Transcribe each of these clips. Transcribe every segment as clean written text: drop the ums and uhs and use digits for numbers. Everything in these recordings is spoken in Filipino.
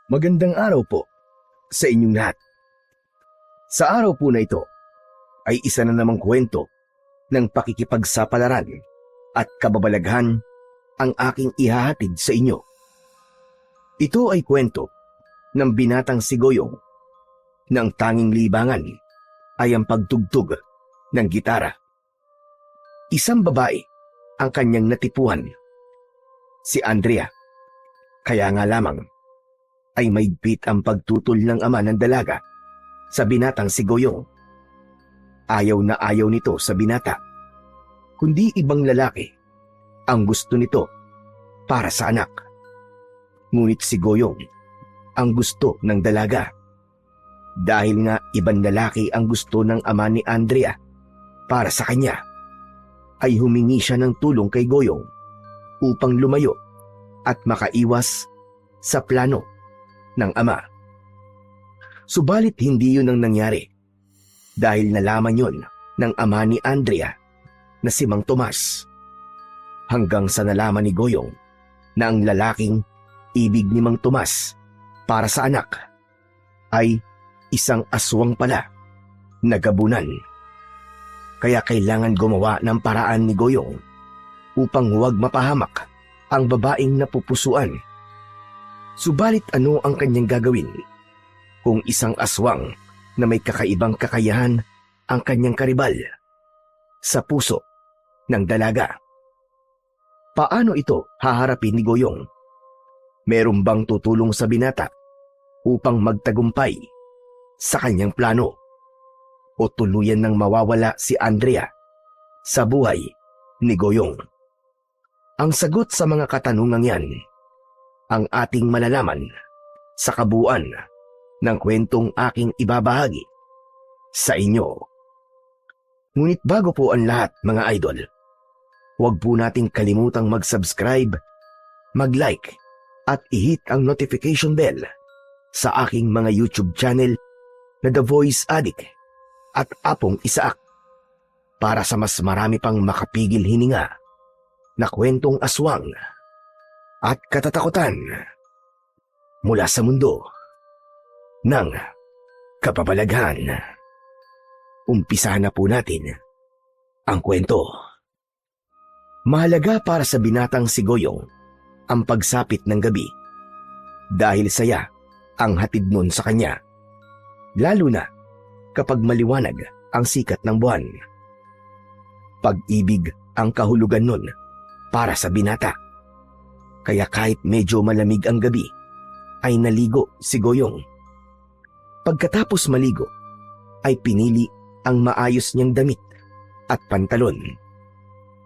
Magandang araw po sa inyong lahat. Sa araw po na ito ay isa na namang kwento ng pakikipagsapalaran at kababalaghan ang aking ihahatid sa inyo. Ito ay kwento ng binatang si Goyong na ang tanging libangan ay ang pagtugtog ng gitara. Isang babae ang kanyang natipuhan, si Andrea. Kaya nga lamang ay maigpit ang pagtutol ng ama ng dalaga sa binatang si Goyong. Ayaw na ayaw nito sa binata, kundi ibang lalaki ang gusto nito para sa anak. Ngunit si Goyong ang gusto ng dalaga. Dahil nga ibang lalaki ang gusto ng ama ni Andrea para sa kanya, ay humingi siya ng tulong kay Goyong upang lumayo at makaiwas sa plano ng ama. Subalit hindi yun ang nangyari dahil nalaman yon ng ama ni Andrea na si Mang Tomas. Hanggang sa nalaman ni Goyong na ang lalaking ibig ni Mang Tomas para sa anak ay isang aswang pala na gabunan. Kaya kailangan gumawa ng paraan ni Goyong upang huwag mapahamak ang babaeng napupusuan. Subalit ano ang kanyang gagawin kung isang aswang na may kakaibang kakayahan ang kanyang karibal sa puso ng dalaga? Paano ito haharapin ni Goyong? Meron bang tutulong sa binata upang magtagumpay sa kanyang plano? O tuluyan nang mawawala si Andrea sa buhay ni Goyong? Ang sagot sa mga katanungang yan ang ating malalaman sa kabuuan ng kwentong aking ibabahagi sa inyo. Ngunit bago po ang lahat, mga idol, huwag po nating kalimutang mag-subscribe, mag-like at i-hit ang notification bell sa aking mga YouTube channel na The Voice Addict at Apong Isaak para sa mas marami pang makapigil hininga na kwentong aswang at katatakutan mula sa mundo ng kababalaghan. Umpisahan na po natin ang kwento. Mahalaga para sa binatang si Goyong ang pagsapit ng gabi dahil saya ang hatid nun sa kanya, lalo na kapag maliwanag ang sikat ng buwan. Pag-ibig ang kahulugan nun para sa binata. Kaya kahit medyo malamig ang gabi, ay naligo si Goyong. Pagkatapos maligo, ay pinili ang maayos niyang damit at pantalon.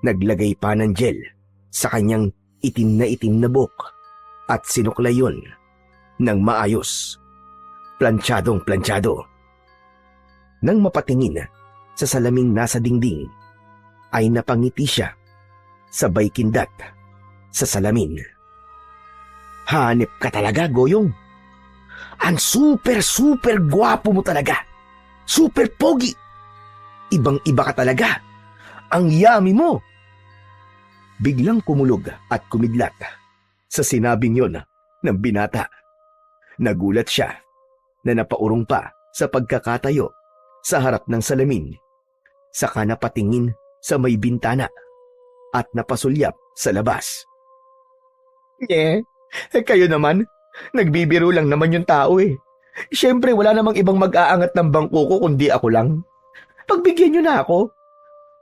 Naglagay pa ng gel sa kanyang itim na buhok at sinuklay yun ng maayos. Planchadong planchado. Nang mapatingin sa salaming nasa dingding, ay napangiti siya, sabay kindat sa salamin. Hanep ka talaga, Goyong. Ang super gwapo mo talaga. Super pogi. Ibang-iba ka talaga. Ang yummy mo. Biglang kumulog at kumidlat sa sinabing yon ng binata. Nagulat siya na napaurong pa sa pagkakatayo sa harap ng salamin. Saka napatingin sa may bintana at napasulyap sa labas. Kayo naman, nagbibiro lang naman yung tao eh. Siyempre wala namang ibang mag-aangat ng bangko ko kundi ako lang. Pagbigyan nyo na ako.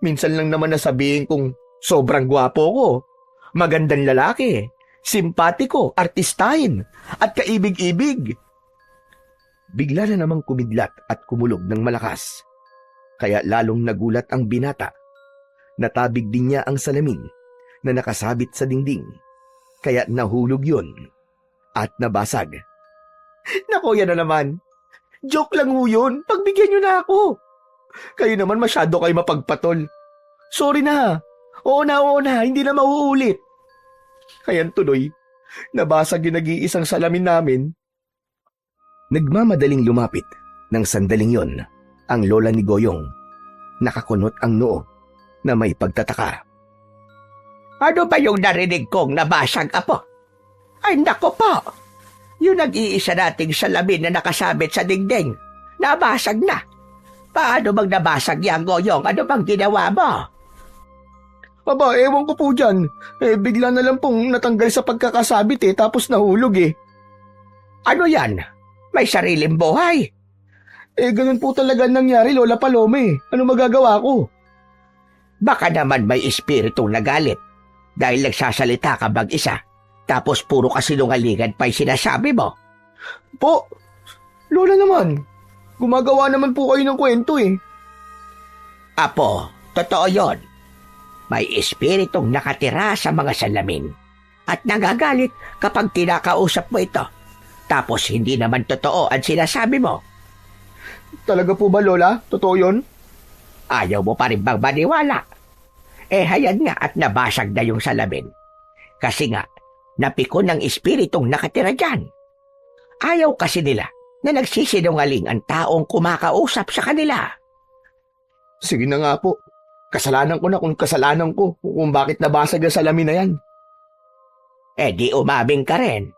Minsan lang naman nasabihin kong sobrang gwapo ko, magandang lalaki, simpatiko, artistahin, at kaibig-ibig. Bigla na namang kumidlat at kumulog ng malakas. Kaya lalong nagulat ang binata. Natabig din niya ang salamin na nakasabit sa dingding. Kaya nahulog yun at nabasag. Nako, yan na naman. Joke lang ho yun. Pagbigyan nyo na ako. Kayo naman masyado kayo mapagpatol. Sorry na. Oo na. Hindi na mauulit. Kayan tuloy, nabasag yung nag-iisang salamin namin. Nagmamadaling lumapit ng sandaling yon ang lola ni Goyong. Nakakunot ang noo na may pagtataka. Ano ba yung narinig kong nabasag, apo? Ay, nako po. Yung nag-iisa nating salamin na nakasabit sa dingding, nabasag na. Paano bang nabasag yan, Goyong? Ano bang ginawa mo? Aba, ewan ko po dyan. Bigla na lang pong natanggal sa pagkakasabit tapos nahulog Ano yan? May sariling buhay? Ganun po talaga nangyari, Lola Palome. Ano magagawa ko? Baka naman may espiritong nagalit dahil nagsasalita ka mag-isa, tapos puro kasinungalingan pa yung sinasabi mo. Po, Lola naman. Gumagawa naman po kayo ng kwento Apo, totoo yon. May espiritong nakatira sa mga salamin at nagagalit kapag kinakausap mo ito. Tapos hindi naman totoo ang sinasabi mo. Talaga po ba, Lola? Totoo yon? Ayaw mo pa rin bang maniwala? Hayad nga at nabasag na yung salamin. Kasi nga, napikon ng espiritong nakatira dyan. Ayaw kasi nila na nagsisinungaling ang taong kumakausap sa kanila. Sige na nga po. Kasalanan ko na kung kasalanan ko kung bakit nabasag ang salamin na yan. Di umaming ka rin.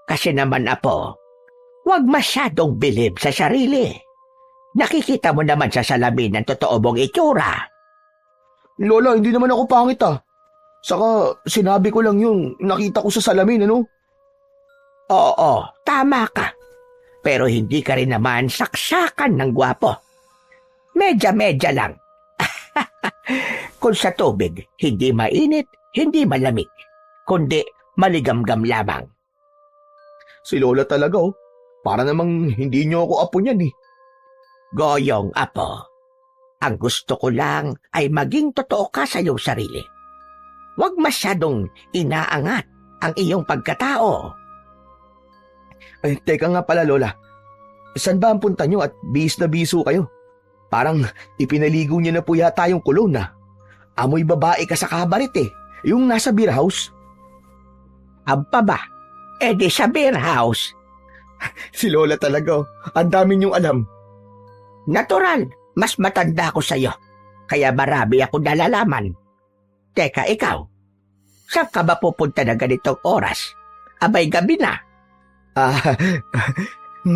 Kasi naman, Apo, huwag masyadong bilib sa sarili. Nakikita mo naman sa salamin ang totoo mong itsura. Lola, hindi naman ako pangit Saka sinabi ko lang yung nakita ko sa salamin, Oo, tama ka. Pero hindi ka rin naman saksakan ng gwapo. Medya-medya lang. Kung sa tubig, hindi mainit, hindi malamig, kundi maligamgam lamang. Si Lola talaga para namang hindi niyo ako apo niyan Goyong, Apo. Ang gusto ko lang ay maging totoo ka sa iyong sarili. Huwag masyadong inaangat ang iyong pagkatao. Teka nga pala, Lola. Saan ba ang punta niyo at bis na biso kayo? Parang ipinaligo niyo na po yata yung kulon Amoy babae ka sa kabaret yung nasa beer house. Abba ba? Di sa beer house. Si Lola talaga ang dami niyong alam. Natural, mas matanda ko sa'yo. Kaya marami akong nalalaman. Teka, ikaw, saan ka ba pupunta na ganitong oras? Abay gabi na.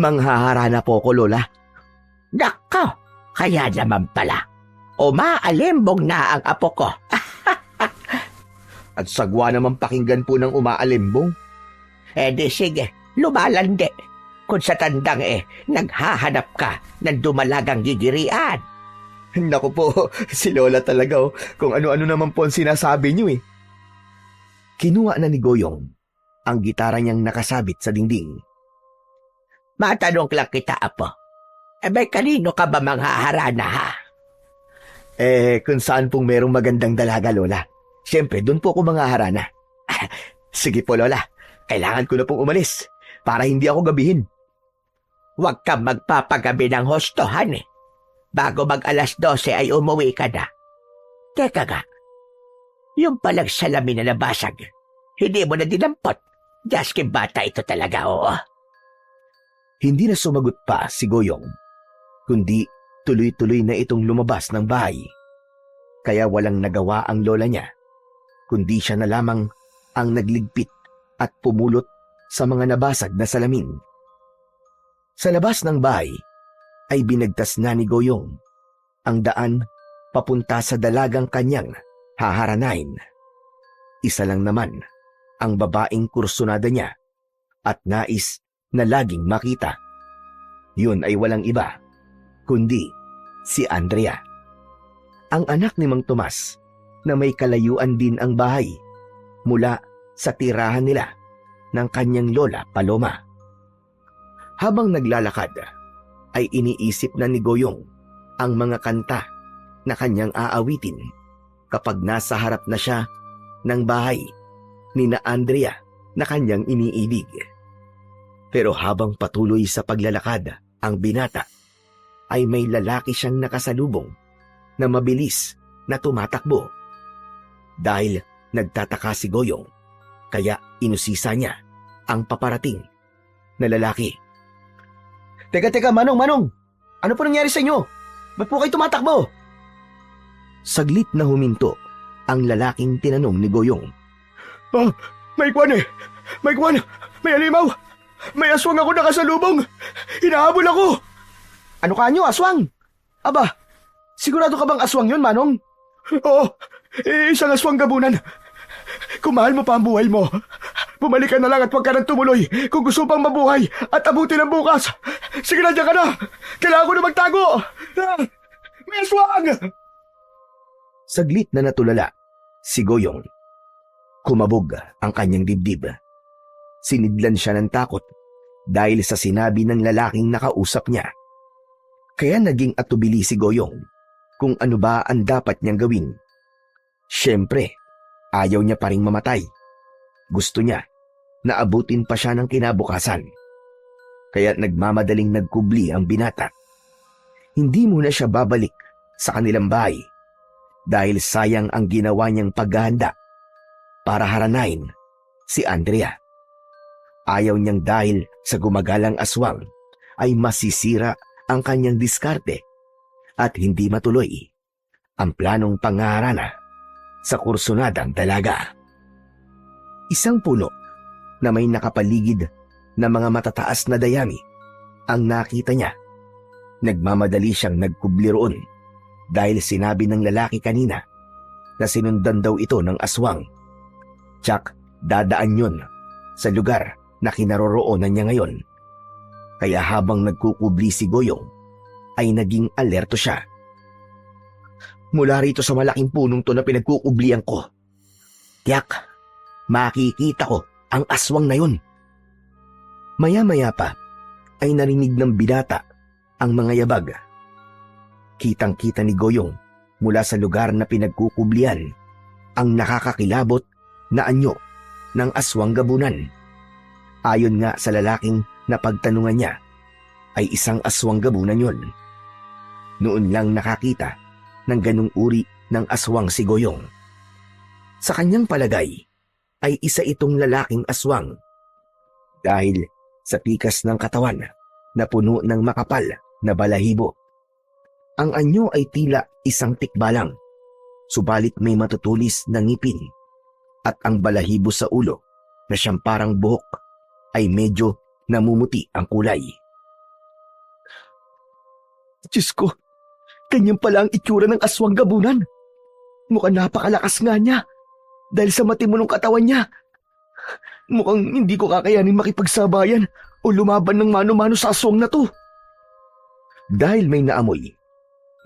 Manghahara na po ko, Lola. Nako, kaya naman pala. Umaalimbog na ang apo ko. At sagwa naman pakinggan po ng umaalimbong. Di sige, lumalandi. Kung sa tandang naghahanap ka ng dumalagang gigirian. Naku po, si Lola talaga kung ano-ano naman po ang sinasabi niyo Kinuha na ni Goyong ang gitara niyang nakasabit sa dingding. Matanong lang kita, Apo. May kanino ka ba manghaharana Kung saan pong merong magandang dalaga, Lola. Siyempre, doon po ako manghaharana. Sige po, Lola. Kailangan ko na pong umalis para hindi ako gabihin. Huwag kang magpapagabi ng hostohan Bago mag-alas 12 ay umuwi ka na. Teka nga, yung palang salamin na nabasag, hindi mo na dinampot. Jaskin bata ito talaga, oo. Hindi na sumagot pa si Goyong, kundi tuloy-tuloy na itong lumabas ng bahay. Kaya walang nagawa ang lola niya, kundi siya na lamang ang nagligpit at pumulot sa mga nabasag na salamin. Sa labas ng bahay ay binagtas na ni Goyong ang daan papunta sa dalagang kanyang haharanain. Isa lang naman ang babaeng kursunada niya at nais na laging makita. Yun ay walang iba, kundi si Andrea. Ang anak ni Mang Tomas na may kalayuan din ang bahay mula sa tirahan nila ng kanyang lola Paloma. Habang naglalakad, ay iniisip na ni Goyong ang mga kanta na kanyang aawitin kapag nasa harap na siya ng bahay ni na Andrea na kanyang iniibig. Pero habang patuloy sa paglalakad ang binata, ay may lalaki siyang nakasalubong na mabilis na tumatakbo. Dahil nagtataka si Goyong, kaya inusisa niya ang paparating na lalaki. Teka, Manong! Ano po nangyari sa inyo? Ba't po kayo tumatakbo? Saglit na huminto ang lalaking tinanong ni Goyong. May kwan! May alimaw! May aswang ako nakasalubong! Hinahabol ako! Ano ka nyo, aswang? Aba, sigurado ka bang aswang yun, Manong? Oo, isang aswang gabunan. Kung mahal mo pa ang buhay mo, bumalik ka na lang at huwag ka nang tumuloy kung gusto pang mabuhay at abutin ang bukas. Sige na, diyan ka na! Kailangan ko na magtago! May aswang! Saglit na natulala si Goyong. Kumabog ang kanyang dibdib. Sinidlan siya ng takot dahil sa sinabi ng lalaking nakausap niya. Kaya naging atubili si Goyong kung ano ba ang dapat niyang gawin. Siyempre, ayaw niya pa ring mamatay. Gusto niya na abutin pa siya ng kinabukasan. Kaya nagmamadaling nagkubli ang binata. Hindi muna siya babalik sa kanilang bahay dahil sayang ang ginawa niyang paghahanda para haranain si Andrea. Ayaw niyang dahil sa gumagalang aswang ay masisira ang kanyang diskarte at hindi matuloy ang planong pangaharana sa kursunadang dalaga. Isang puno na may nakapaligid na mga matataas na dayami ang nakita niya. Nagmamadali siyang nagkubli roon dahil sinabi ng lalaki kanina na sinundan daw ito ng aswang. Tsak, dadaan yun sa lugar na kinaroroonan niya ngayon. Kaya habang nagkukubli si Goyong, ay naging alerto siya. Mula rito sa malaking punong to na pinagkukublian ko, tiyak, makikita ko ang aswang na yun. Maya-maya pa ay narinig ng binata ang mga yabag. Kitang-kita ni Goyong mula sa lugar na pinagkukublian ang nakakakilabot na anyo ng aswang gabunan. Ayon nga sa lalaking napagtanungan niya, ay isang aswang gabunan yun. Noon lang nakakita ng ganung uri ng aswang si Goyong. Sa kanyang palagay, ay isa itong lalaking aswang dahil sa tikas ng katawan na puno ng makapal na balahibo. Ang anyo ay tila isang tikbalang, subalit may matutulis na ngipin at ang balahibo sa ulo na siyang parang buhok ay medyo namumuti ang kulay. Diyos ko, ganyan pala ang itsura ng aswang gabunan. Mukhang napakalakas nga niya dahil sa matimunong katawan niya. Mukhang hindi ko kakayanin makipagsabayan o lumaban ng mano-mano sa aswang na to. Dahil may naamoy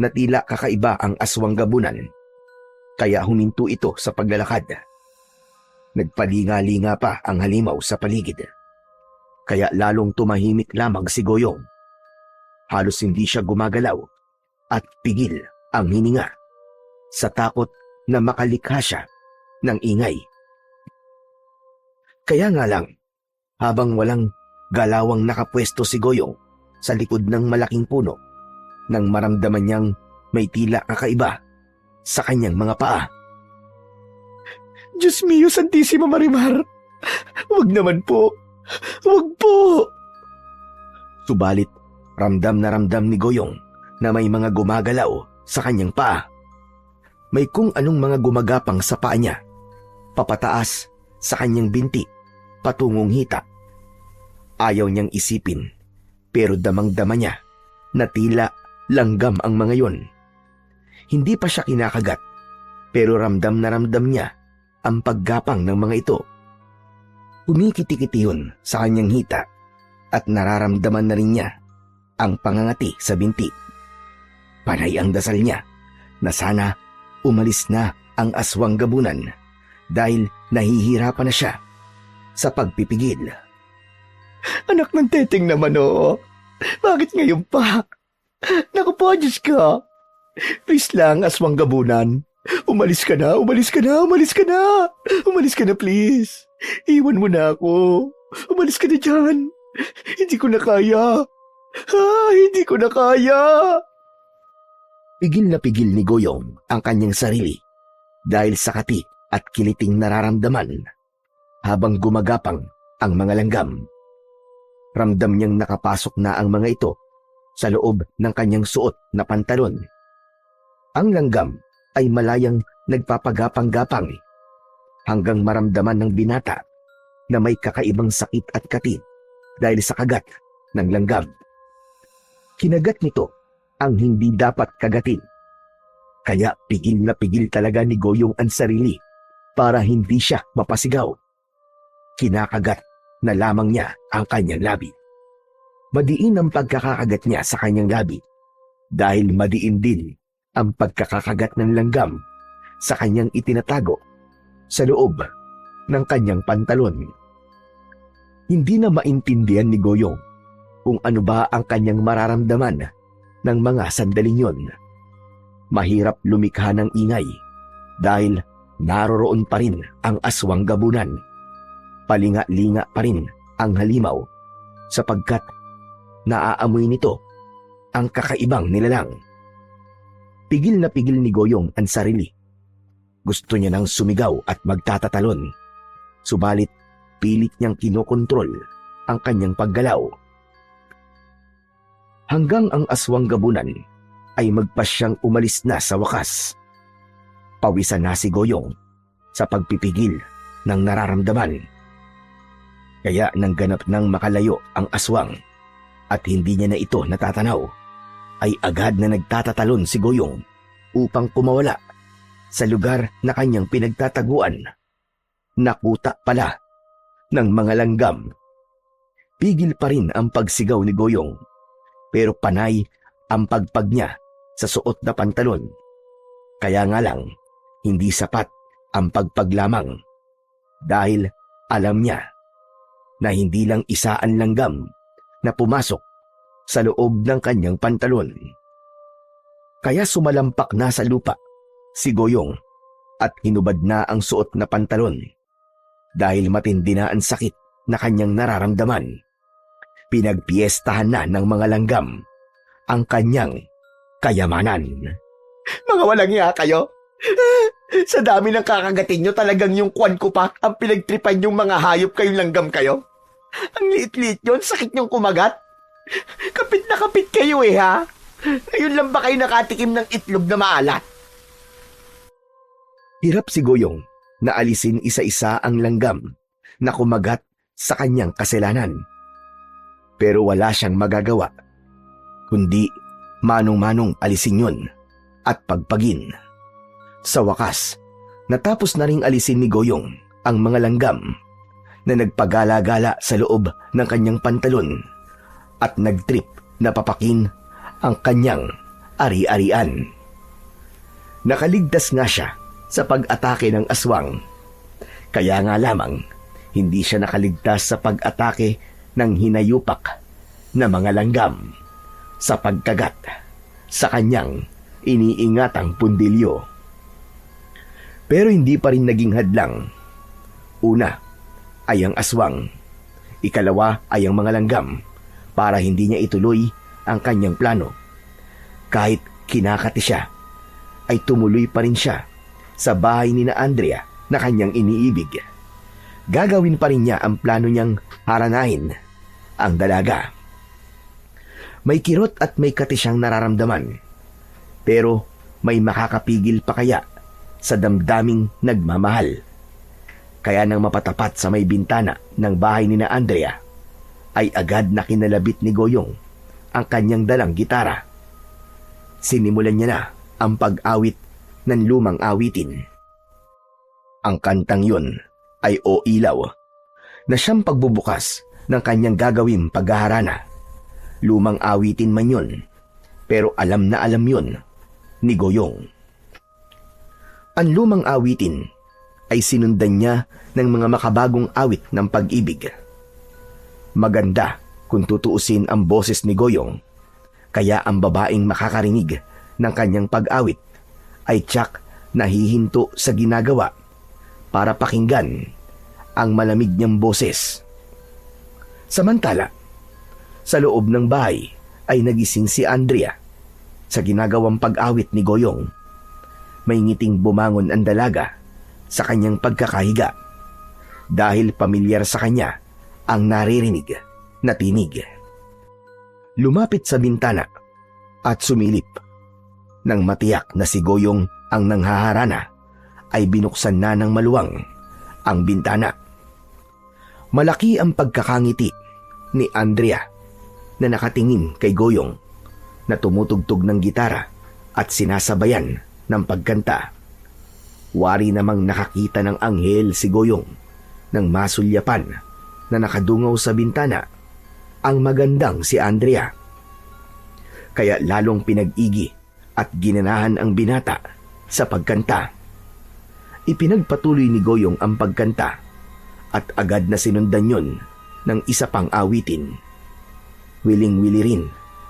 na tila kakaiba ang aswang gabunan, kaya huminto ito sa paglalakad. Nagpalinga-linga pa ang halimaw sa paligid. Kaya lalong tumahimik lamang si Goyong. Halos hindi siya gumagalaw at pigil ang hininga sa takot na makalikha siya ng ingay. Kaya nga lang, habang walang galawang nakapwesto si Goyong sa likod ng malaking puno, nang maramdaman niyang may tila kakaiba sa kanyang mga paa. Diyos mio, Santissima Marimar! Huwag naman po! Huwag po! Subalit, ramdam na ramdam ni Goyong na may mga gumagalaw sa kanyang paa. May kung anong mga gumagapang sa paa niya, papataas sa kanyang binti, patungong hita. Ayaw niyang isipin, pero damang-dama niya na tila langgam ang mga yon. Hindi pa siya kinakagat, pero ramdam na ramdam niya ang paggapang ng mga ito. Umikiti-kiti yun sa kanyang hita at nararamdaman na rin niya ang pangangati sa binti. Panay ang dasal niya na sana umalis na ang aswang gabunan dahil nahihirapan na siya sa pagpipigil. Anak ng teteng naman oo. Bakit ngayon pa? Naku po, Diyos ka. Please lang, aswang gabunan. Umalis ka na, umalis ka na, umalis ka na. Umalis ka na, please. Iwan mo na ako. Umalis ka na dyan. Hindi ko na kaya. Hindi ko na kaya. Pigil na pigil ni Goyong ang kanyang sarili dahil sa kati at kiliting nararamdaman habang gumagapang ang mga langgam. Ramdam niyang nakapasok na ang mga ito sa loob ng kanyang suot na pantalon. Ang langgam ay malayang nagpapagapang-gapang hanggang maramdaman ng binata na may kakaibang sakit at kati dahil sa kagat ng langgam. Kinagat nito ang hindi dapat kagatin. Kaya pigil na pigil talaga ni Goyong ang sarili para hindi siya mapasigaw. Kinakagat na lamang niya ang kanyang labi. Madiin ang pagkakakagat niya sa kanyang labi dahil madiin din ang pagkakakagat ng langgam sa kanyang itinatago sa loob ng kanyang pantalon. Hindi na maintindihan ni Goyong kung ano ba ang kanyang mararamdaman ng mga sandaling yon. Mahirap lumikha ng ingay dahil naroroon pa rin ang aswang gabunan. Palinga-linga pa rin ang halimaw sapagkat naaamoy nito ang kakaibang nilalang. Pigil na pigil ni Goyong ang sarili. Gusto niya nang sumigaw at magtatatalon. Subalit pilit niyang kinokontrol ang kanyang paggalaw. Hanggang ang aswang gabunan ay magpasyang umalis na sa wakas. Pawisan na si Goyong sa pagpipigil ng nararamdaman. Kaya nang ganap nang makalayo ang aswang at hindi niya na ito natatanaw, ay agad na nagtatatalon si Goyong upang kumawala sa lugar na kanyang pinagtataguan. Nakuta pala ng mga langgam. Pigil pa rin ang pagsigaw ni Goyong, pero panay ang pagpag niya sa suot na pantalon. Kaya nga lang, hindi sapat ang pagpag lamang dahil alam niya na hindi lang isa ang langgam na pumasok sa loob ng kanyang pantalon. Kaya sumalampak na sa lupa si Goyong at hinubad na ang suot na pantalon dahil matindi na ang sakit na kanyang nararamdaman. Pinagpiestahan na ng mga langgam ang kanyang kayamanan. Mga walang iya kayo! Sa dami ng kakagatin nyo, talagang yung kwan ko pa ang pinagtripan yung mga hayop kayong langgam kayo. Ang liit-liit yun, sakit nyong kumagat. Kapit na kapit kayo ha? Ngayon lang ba kayo nakatikim ng itlog na maalat? Hirap si Goyong na alisin isa-isa ang langgam na kumagat sa kanyang kasalanan. Pero wala siyang magagawa, kundi manong-manong alisin yun at pagpagin. Sa wakas, natapos na ring alisin ni Goyong ang mga langgam na nagpagala-gala sa loob ng kanyang pantalon at nagtrip na papakin ang kanyang ari-arian. Nakaligtas nga siya sa pag-atake ng aswang. Kaya nga lamang, hindi siya nakaligtas sa pag-atake ng hinayupak na mga langgam sa pagkagat sa kanyang iniingatang pundilyo. Pero hindi pa rin naging hadlang. Una ay ang aswang. Ikalawa ay ang mga langgam para hindi niya ituloy ang kanyang plano. Kahit kinakati siya, ay tumuloy pa rin siya sa bahay ni na Andrea na kanyang iniibig. Gagawin pa rin niya ang plano niyang haranahin ang dalaga. May kirot at may kati siyang nararamdaman. Pero may makakapigil pa kaya sa damdaming nagmamahal? Kaya nang mapatapat sa may bintana ng bahay ni na Andrea, ay agad na kinalabit ni Goyong ang kanyang dalang gitara. Sinimulan niya na ang pag-awit ng lumang awitin. Ang kantang yun ay O Ilaw, na siyang pagbubukas ng kanyang gagawing paghaharana. Lumang awitin man yun, pero alam na alam yun ni Goyong. Ang lumang awitin ay sinundan niya ng mga makabagong awit ng pag-ibig. Maganda kung tutuusin ang boses ni Goyong, kaya ang babaeng makakarinig ng kanyang pag-awit ay tiyak nahihinto sa ginagawa para pakinggan ang malamig niyang boses. Samantala, sa loob ng bahay ay nagising si Andrea sa ginagawang pag-awit ni Goyong. May ngiting bumangon ang dalaga sa kanyang pagkakahiga dahil pamilyar sa kanya ang naririnig na tinig. Lumapit sa bintana at sumilip. Nang matiyak na si Goyong ang nanghaharana, ay binuksan na ng maluwang ang bintana. Malaki ang pagkakangiti ni Andrea na nakatingin kay Goyong na tumutugtog ng gitara at sinasabayan ng pagkanta. Wari namang nakakita ng anghel si Goyong nang masulyapan na nakadungaw sa bintana ang magandang si Andrea. Kaya lalong pinag-igi at ginanahan ang binata sa pagkanta. Ipinagpatuloy ni Goyong ang pagkanta at agad na sinundan yun ng isa pang awitin. Wiling-wili rin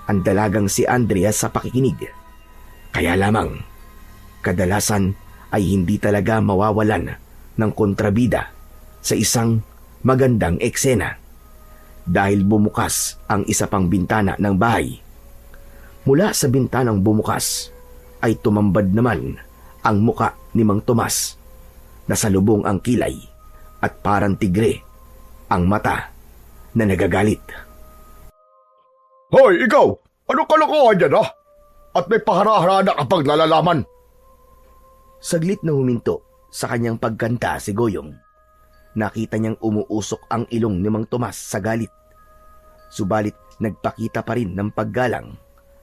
ang dalagang si Andrea sa pakikinig. Kaya lamang, kadalasan ay hindi talaga mawawalan ng kontrabida sa isang magandang eksena. Dahil bumukas ang isa pang bintana ng bahay. Mula sa bintanang bumukas ay tumambad naman ang muka ni Mang Tomas. Nasalubong ang kilay at parang tigre ang mata na nagagalit. Hoy, ikaw! Anong kalokohan dyan, ha? At may pahara-hara na kapag nalalaman. Saglit na huminto sa kanyang pagkanta si Goyong. Nakita niyang umuusok ang ilong ni Mang Tomas sa galit. Subalit nagpakita pa rin ng paggalang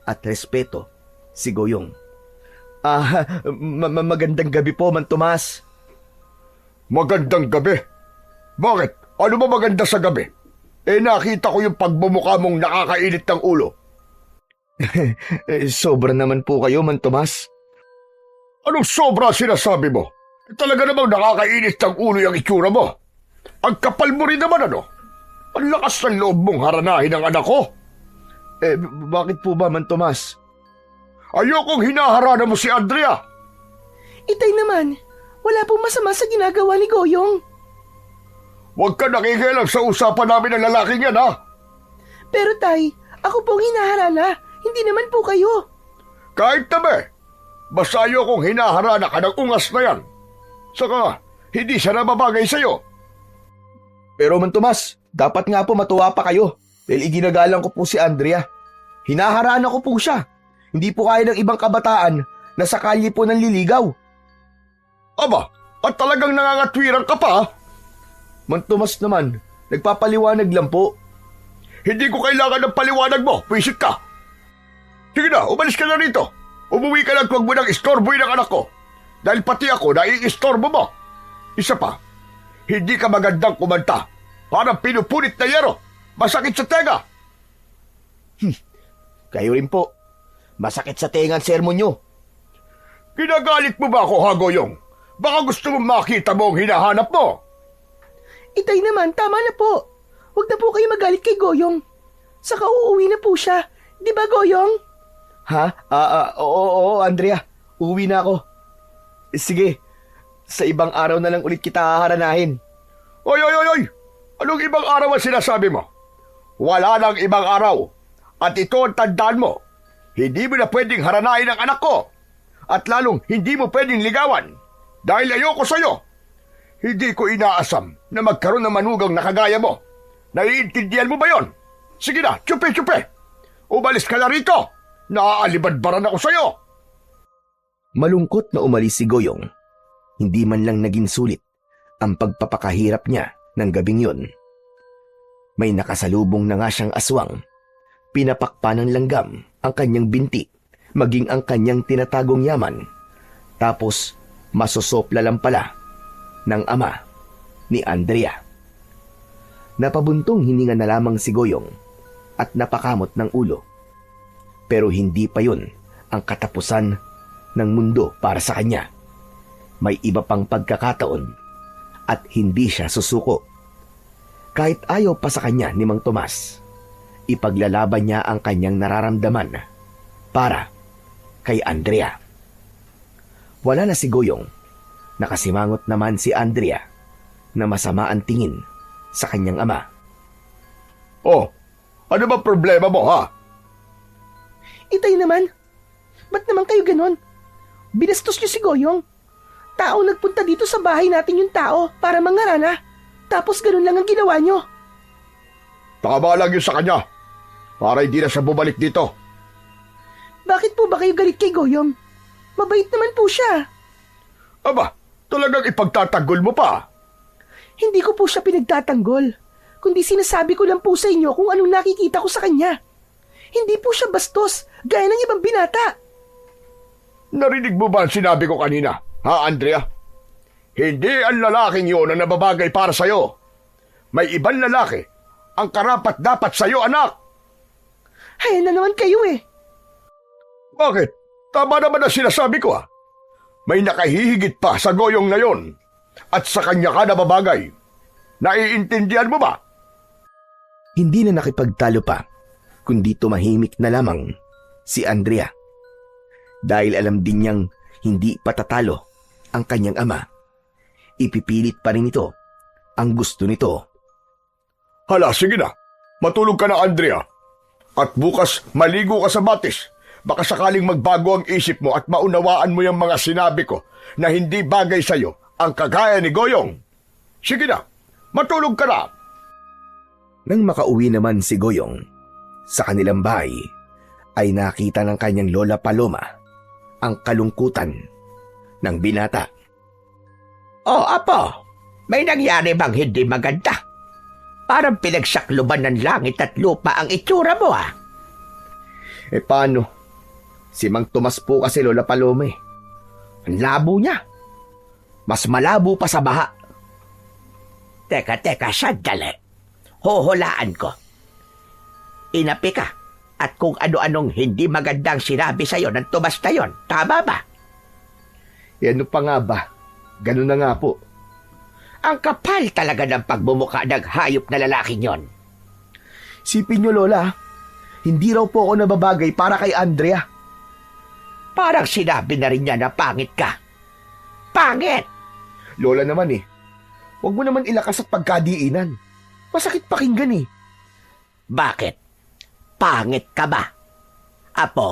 at respeto si Goyong. Magandang gabi po, Mang Tomas. Magandang gabi? Bakit? Ano ba maganda sa gabi? Nakita ko yung pagbumuka mong nakakainit ng ulo. Sobra naman po kayo, Mang Tomas. Anong sobra sinasabi mo? Talaga namang nakakainit ng ulo yung itsura mo. Ang kapal mo rin naman, ano? Ang lakas ng loob mong haranahin ang anak ko. Bakit po ba, Mang Tomas? Ayokong hinaharana mo si Andrea. Itay naman, wala pong masama sa ginagawa ni Goyong. Huwag ka nakikialam sa usapan namin ng lalaking yan, ha? Pero tay, ako pong hinaharana, hindi naman po kayo. Kahit tabi, basta ayokong hinaharana ka ng ungas na yan. Saka, hindi siya nababagay sa'yo. Pero Mang Tomas, dapat nga po matuwa pa kayo dahil iginagalang ko po si Andrea. Hinaharana ko po siya. Hindi po kaya ng ibang kabataan na sa kalye po nang liligaw. Aba, at talagang nangangatwiran ka pa, ha? Mang Tomas naman, nagpapaliwanag lang po. Hindi ko kailangan ng paliwanag mo, pisit ka. Sige na, umalis ka na rito. Umuwi ka lang, huwag mo nang istorboy ng anak ko. Dahil pati ako nai-istorbo mo. Isa pa, hindi ka magandang kumanta. Parang pinupunit na yero. Masakit sa tenga. Kayo rin po. Masakit sa tenga ang sermon nyo. Ginagalit mo ba ako, ha, Goyong? Baka gusto mong makita mo ang hinahanap mo. Itay naman, tama na po. Huwag na po kayo magalit kay Goyong. Saka uuwi na po siya. Di ba, Goyong? Ha? Oo, Andrea. Uwi na ako. Sige, sa ibang araw na lang ulit kita haharanahin. Oy! Anong ibang araw ang sinasabi mo? Wala nang ibang araw. At ito ang tandaan mo. Hindi mo na pwedeng haranahin ang anak ko. At lalong hindi mo pwedeng ligawan. Dahil ayoko sa'yo. Hindi ko inaasam na magkaroon ng manugang na kagaya mo. Naiintindihan mo ba yon? Sige na, tsupi! Umalis ka na rito! Naaalibadbaran ako sa'yo! Malungkot na umalis si Goyong. Hindi man lang naging sulit ang pagpapakahirap niya ng gabing yon. May nakasalubong na nga siyang aswang. Pinapakpa ng langgam ang kanyang binti, maging ang kanyang tinatagong yaman. Tapos, masosopla lang pala ng ama ni Andrea. Napabuntong hininga na lamang si Goyong at napakamot ng ulo. Pero hindi pa yun ang katapusan ng mundo para sa kanya. May iba pang pagkakataon at hindi siya susuko. Kahit ayaw pa sa kanya ni Mang Tomas, ipaglalaban niya ang kanyang nararamdaman para kay Andrea. Wala na si Goyong. Nakasimangot naman si Andrea na masama ang tingin sa kanyang ama. Oh, ano ba problema mo, ha? Itay naman, ba't naman kayo ganon? Binastos niyo si Goyong. Tao nagpunta dito sa bahay natin yung tao para mangarana. Tapos ganon lang ang ginawa niyo. Tama lang yun sa kanya. Para hindi na siya bumalik dito. Bakit po ba kayo galit kay Goyong? Mabait naman po siya. Aba, talagang ipagtatanggol mo pa. Hindi ko po siya pinagtatanggol. kundi sinasabi ko lang po sa inyo kung anong nakikita ko sa kanya. Hindi po siya bastos, gaya ng ibang binata. Narinig mo ba ang sinabi ko kanina, ha, Andrea? Hindi ang lalaking yun ang nababagay para sa'yo. May ibang lalaki ang karapat-dapat sa'yo, anak. Ayan na naman kayo eh. Bakit? Tama naman ang sinasabi ko, ah. May nakahihigit pa sa Goyong na yon at sa kanya ka nababagay. Naiintindihan mo ba? Hindi na nakipagtalo pa, kundi tumahimik na lamang si Andrea. Dahil alam din niyang hindi patatalo ang kanyang ama, ipipilit pa rin ito ang gusto nito. Hala, sige na. Matulog ka na, Andrea. At bukas maligo ka sa batis. Baka sakaling magbago ang isip mo at maunawaan mo yung mga sinabi ko na hindi bagay sa'yo ang kagaya ni Goyong. Sige na, matulog ka na. Nang makauwi naman si Goyong sa kanilang bahay, ay nakita ng kanyang lola Paloma ang kalungkutan ng binata. Oh, apo, may nangyari bang hindi maganda? Parang pinagsakluban ng langit at lupa ang itsura mo, ah. Paano? Si Mang Tomas po kasi, Lola Paloma, eh. Ang labo niya. Mas malabo pa sa baha. Teka, sandali. Huhulaan ko. Inapi ka at kung ano-anong hindi magandang sinabi sa'yo ng Tomas na yon. Tama ba? Ano pa nga ba? Ganun na nga po. Ang kapal talaga ng pagbumuka ng hayop na lalaking yon. Sipin niyo, Lola, hindi raw po ako nababagay para kay Andrea. Parang sinabi na rin niya na pangit ka. Pangit! Lola naman eh. Huwag mo naman ilakas at pagkadiinan. Masakit pakinggan eh. Bakit? Pangit ka ba? Apo,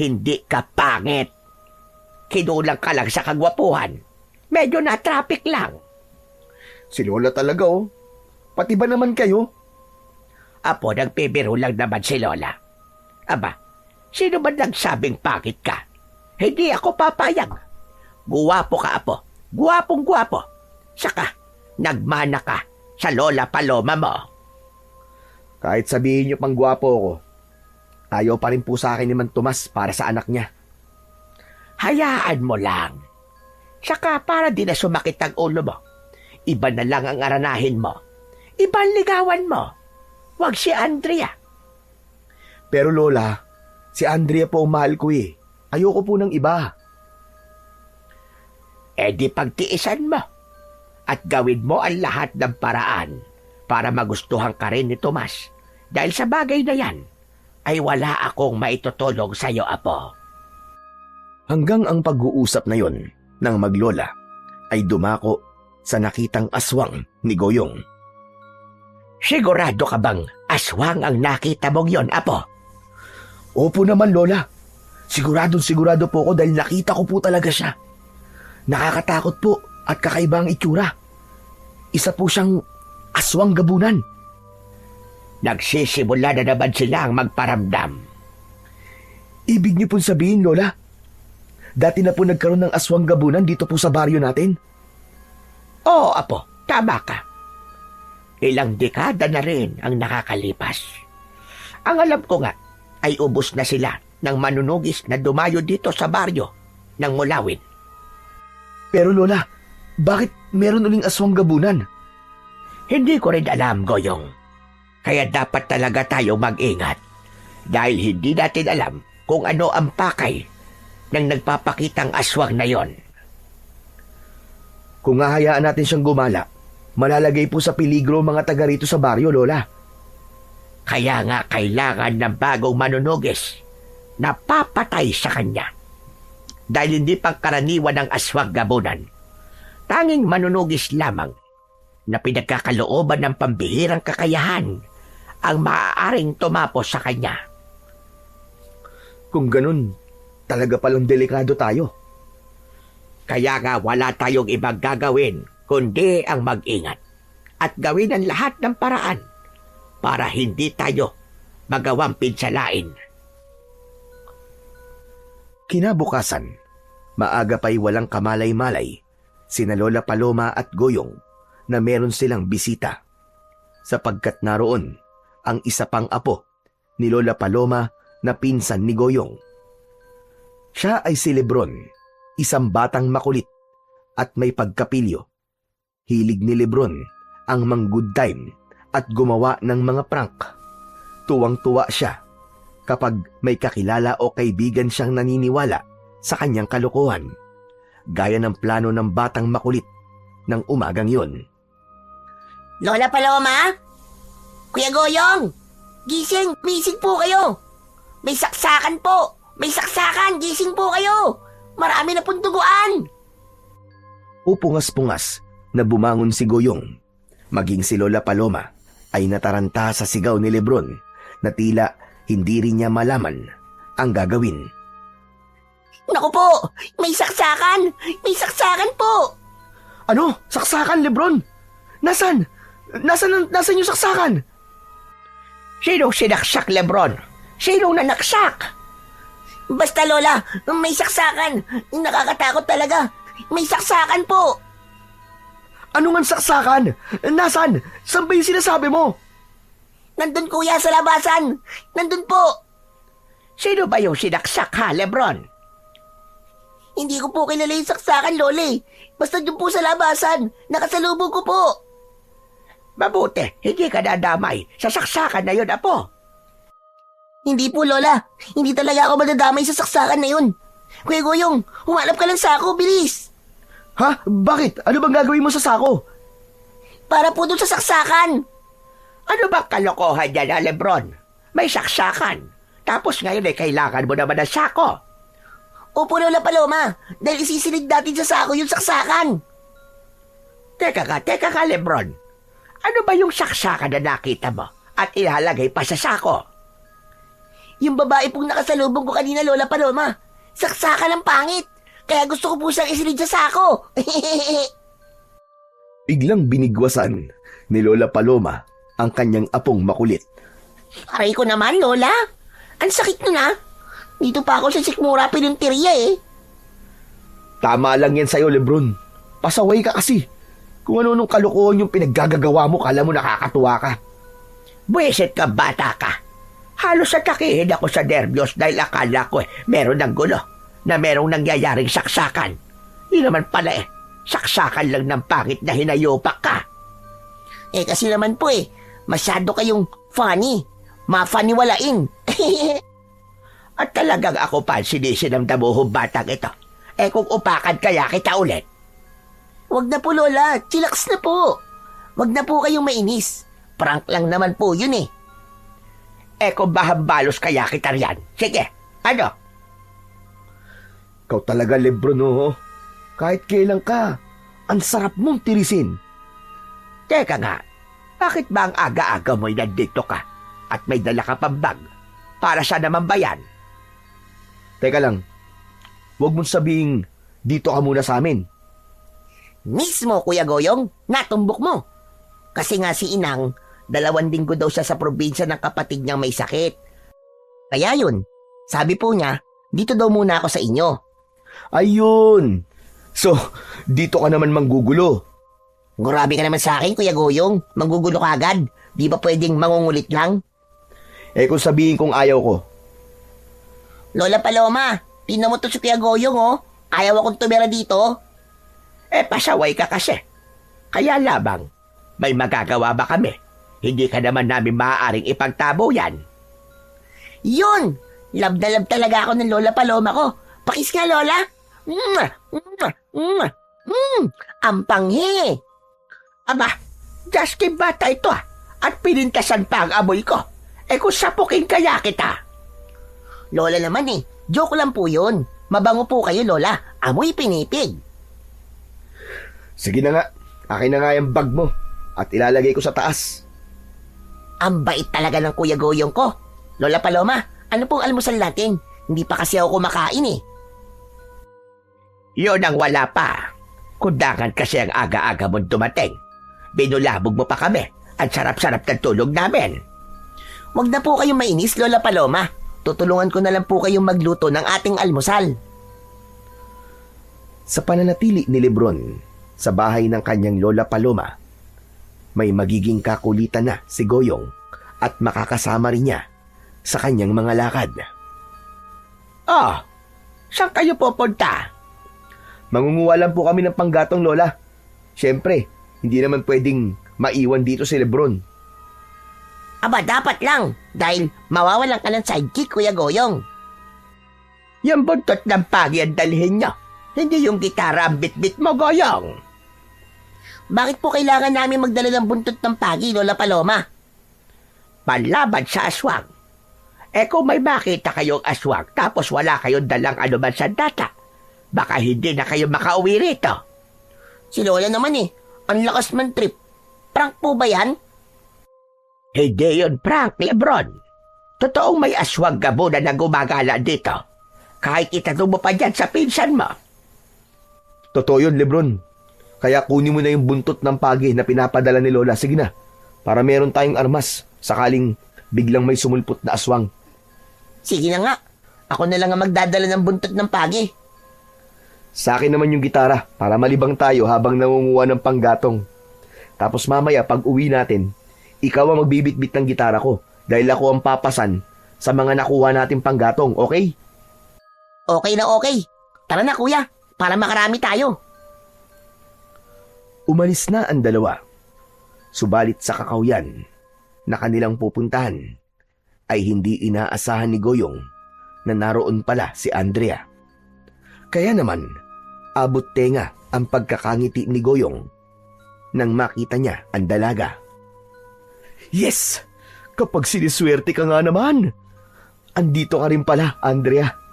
hindi ka pangit. Kinulang ka lang sa kagwapuhan. Medyo na-traffic lang. Si Lola talaga oh. Pati ba naman kayo? Apo, nagpibiro lang naman si Lola. Aba, sino ba nagsabing pangit ka? Hindi ako papayag. Guwapo ka, Apo. Guwapong-guwapo. Saka, nagmana ka sa Lola Paloma mo. Kahit sabihin niyo pang gwapo ako, ayaw pa rin po sa akin ni Mang Tomas para sa anak niya. Hayaan mo lang. Saka para di na sumakit ang ulo mo. Iba na lang ang aranahin mo. Ibang ligawan mo. Huwag si Andrea. Pero Lola, si Andrea po ang mahal ko eh. Ayoko po ng iba. Di pagtiisan mo. At gawin mo ang lahat ng paraan para magustuhan ka rin ni Tomas. Dahil sa bagay na yan, ay wala akong maitutulong sa'yo, Apo. Hanggang ang pag-uusap na yon ng maglola ay dumako sa nakitang aswang ni Goyong. Sigurado ka bang aswang ang nakita mong yon, Apo? Opo naman, Lola. Sigurado po ako dahil nakita ko po talaga siya. Nakakatakot po at kakaiba ang itsura. Isa po siyang aswang gabunan. Nagsisimula na naman sila ang magparamdam. Ibig niyo pong sabihin, Lola, dati na po nagkaroon ng aswang gabunan dito po sa baryo natin? Oo, Apo, tama ka. Ilang dekada na rin ang nakakalipas. Ang alam ko nga ay ubos na sila ng manunugis na dumayo dito sa baryo ng Mulawin. Pero Lola, bakit meron uling aswang gabunan? Hindi ko rin alam, Goyong. Kaya dapat talaga tayo mag-ingat dahil hindi natin alam kung ano ang pakay ng nagpapakitang aswang na yon. Kung hahayaan natin siyang gumala, malalagay po sa peligro mga taga rito sa baryo, Lola. Kaya nga kailangan ng bagong manunugis na papatay sa kanya. Dahil hindi pangkaraniwan ng aswang gabunan. Tanging manunugis lamang na pinagkakalooban ng pambihirang kakayahan ang maaaring tumapos sa kanya. Kung ganun, talaga palang delikado tayo. Kaya nga wala tayong ibang gagawin kundi ang mag-ingat at gawin ang lahat ng paraan para hindi tayo magawang pinsalain. Kinabukasan, maaga pa'y walang kamalay-malay sina Lola Paloma at Goyong na meron silang bisita. sapagkat naroon ang isa pang apo ni Lola Paloma na pinsan ni Goyong. Siya ay si Lebron, isang batang makulit at may pagkapilyo. Hilig ni Lebron ang mang-good time at gumawa ng mga prank. Tuwang-tuwa siya kapag may kakilala o kaibigan siyang naniniwala sa kanyang kalokohan, gaya ng plano ng batang makulit ng umagang yun. Lola Paloma? Kuya Goyong! Gising! Gising po kayo! May saksakan po! May saksakan! Gising po kayo! Marami na pong duguan! Upungas-pungas na bumangon si Goyong. Maging si Lola Paloma ay nataranta sa sigaw ni Lebron na tila hindi rin niya malaman ang gagawin. Naku po! May saksakan! May saksakan po! Ano? Saksakan, Lebron? Nasaan? Nasaan yung saksakan? Sinong sinaksak, Lebron? Sinong nanaksak? Basta Lola, may saksakan! Nakakatakot talaga! May saksakan po! Ano nga saksakan? Nasaan? Saan ba yung sinasabi mo? Nandun kuya sa labasan! Nandun po! Sino ba yung sinaksak, ha, Lebron? Hindi ko po kilala yung saksakan, Lola eh. Basta dun po sa labasan. Nakasalubong ko po. Mabuti, hindi ka nadamay sa saksakan na yun, apo. Hindi po, Lola. Hindi talaga ako madadamay sa saksakan na yun. Kuya Goyong, humanap ka ng sako, bilis. Ha? Bakit? Ano bang gagawin mo sa sako? Para po dun sa saksakan. Ano ba kalokohan niya na, Lebron? May saksakan. Tapos ngayon ay kailangan mo naman ng sako. Opo, Lola Paloma. Dahil isisilid natin sa sako yung saksakan. Teka ka, Lebron. Ano ba yung saksakan na nakita mo at ilalagay pa sa sako? Yung babae pong nakasalubong ko kanina, Lola Paloma. Saksakan ng pangit. Kaya gusto ko po siyang isilid sa sako. Biglang binigwasan ni Lola Paloma ang kanyang apong makulit. Aray ko naman, Lola. Ang sakit nun, ha? Dito pa ako sa sikmura pinunteriya eh. Tama lang yan sa'yo, Lebron. Pasaway ka kasi. Kung ano nung kalokohan yung pinaggagawa mo, kala mo nakakatuwa ka. Buwisit ka, bata ka. Halos atakihin ako sa nervyos dahil akala ko meron ng gulo na merong nangyayaring saksakan. Yun naman pala saksakan lang ng pangit na hinayopak ka. Eh kasi naman po masyado kayong funny. Mafaniwalain. At talagang ako pa sinisinamdamuhong batang ito. Kung upakan kaya kita ulit. Wag na po, Lola. Chillax na po. Wag na po kayong mainis. Prank lang naman po yun eh. Kung bahambalos kaya kita riyan. Sige, ano? Ikaw talaga, Lebron, oh. Kahit kailan ka, ang sarap mong tirisin. Teka nga, bakit ba ang aga-aga mo'y nandito ka at may dala ka pang bag? Para sa naman ba yan? Teka lang, huwag mong sabihing dito ka muna sa amin. Mismo, Kuya Goyong, natumbok mo. Kasi nga si Inang, 2 linggo daw siya sa probinsya ng kapatid niyang may sakit. Kaya yun, sabi po niya, dito daw muna ako sa inyo. Ayun! So, dito ka naman manggugulo. Grabe ka naman sa akin, Kuya Goyong. Manggugulo ka agad. Di ba pwedeng mangungulit lang? Kung sabihin kong ayaw ko. Lola Paloma, tingnan mo to si Kuya Goyong, oh. Ayaw akong tumira dito. Pasaway ka kasi. Kaya labang, may magagawa ba kami? Hindi ka naman namin maaaring ipagtabo yan. Yun! Love na love talaga ako ng Lola Paloma ko. Pakis nga, Lola. Ang panghi. Aba, Justin bata ito at pinintasan pa ang amoy ko. Kung sapukin kaya kita. Lola naman joke lang po yun. Mabango po kayo, Lola. Amoy pinipig. Sige na nga, akin na nga yung bag mo at ilalagay ko sa taas. Ang bait talaga ng Kuya Goyong ko. Lola Paloma, ano pong almusal natin? Hindi pa kasi ako kumakain eh. Yun ang wala pa. Kundangan kasi ang aga-aga mong dumating. Binulabog mo pa kami. Ang sarap-sarap ng tulog namin. Wag na po kayong mainis, Lola Paloma. Tutulungan ko na lang po kayong magluto ng ating almusal. Sa pananatili ni Lebron sa bahay ng kanyang Lola Paloma, may magiging kakulitan na si Goyong at makakasama rin niya sa kanyang mga lakad. Oh, saan kayo pupunta? Mangunguha lang po kami ng panggatong, Lola. Siyempre, hindi naman pwedeng maiwan dito si Lebron. Aba, dapat lang. Dahil mawawalan ka ng sidekick, Kuya Goyong. Yung buntot ng pagi ang dalhin nyo. Hindi yung gitara ang bitbit mo, Goyong. Bakit po kailangan namin magdala ng buntot ng pagi, Lola Paloma? Panlaban sa aswang. Eh kung may makita kayong aswang tapos wala kayong dalang anuman sandata, baka hindi na kayo makauwi rito. Si Lola naman ang lakas man trip. Prank po ba yan? Hindi yun, Frank, Lebron. Totoong may aswang gabuna na gumagala dito. Kahit itanong mo pa dyan sa pinsan mo. Totoo yun, Lebron. Kaya kunin mo na yung buntot ng pagi na pinapadala ni Lola. Sige na, para meron tayong armas sakaling biglang may sumulpot na aswang. Sige na nga. Ako na lang ang magdadala ng buntot ng pagi. Sa akin naman yung gitara para malibang tayo habang nangunguha ng panggatong. Tapos mamaya pag uwi natin, ikaw ang magbibitbit ng gitara ko dahil ako ang papasan sa mga nakuha natin panggatong, okay? Okay na okay. Tara na, Kuya, para makarami tayo. Umalis na ang dalawa. Subalit sa kakawyan na kanilang pupuntahan ay hindi inaasahan ni Goyong na naroon pala si Andrea. Kaya naman, abot tenga ang pagkakangiti ni Goyong nang makita niya ang dalaga. Yes! Kapag siniswerte ka nga naman! Andito ka rin pala, Andrea.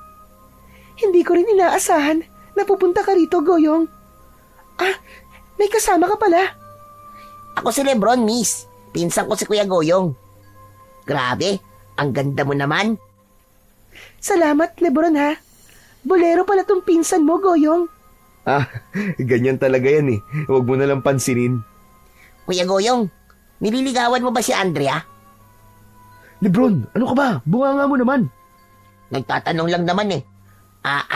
Hindi ko rin inaasahan na pupunta ka rito, Goyong. Ah, may kasama ka pala. Ako si Lebron, miss. Pinsan ko si Kuya Goyong. Grabe, ang ganda mo naman. Salamat, Lebron, ha? Bolero pala tong pinsan mo, Goyong. Ah, ganyan talaga yan eh. Huwag mo nalang pansinin. Kuya Goyong, nililigawan mo ba si Andrea? Lebron, ano ka ba? Bunganga mo naman. Nagtatanong lang naman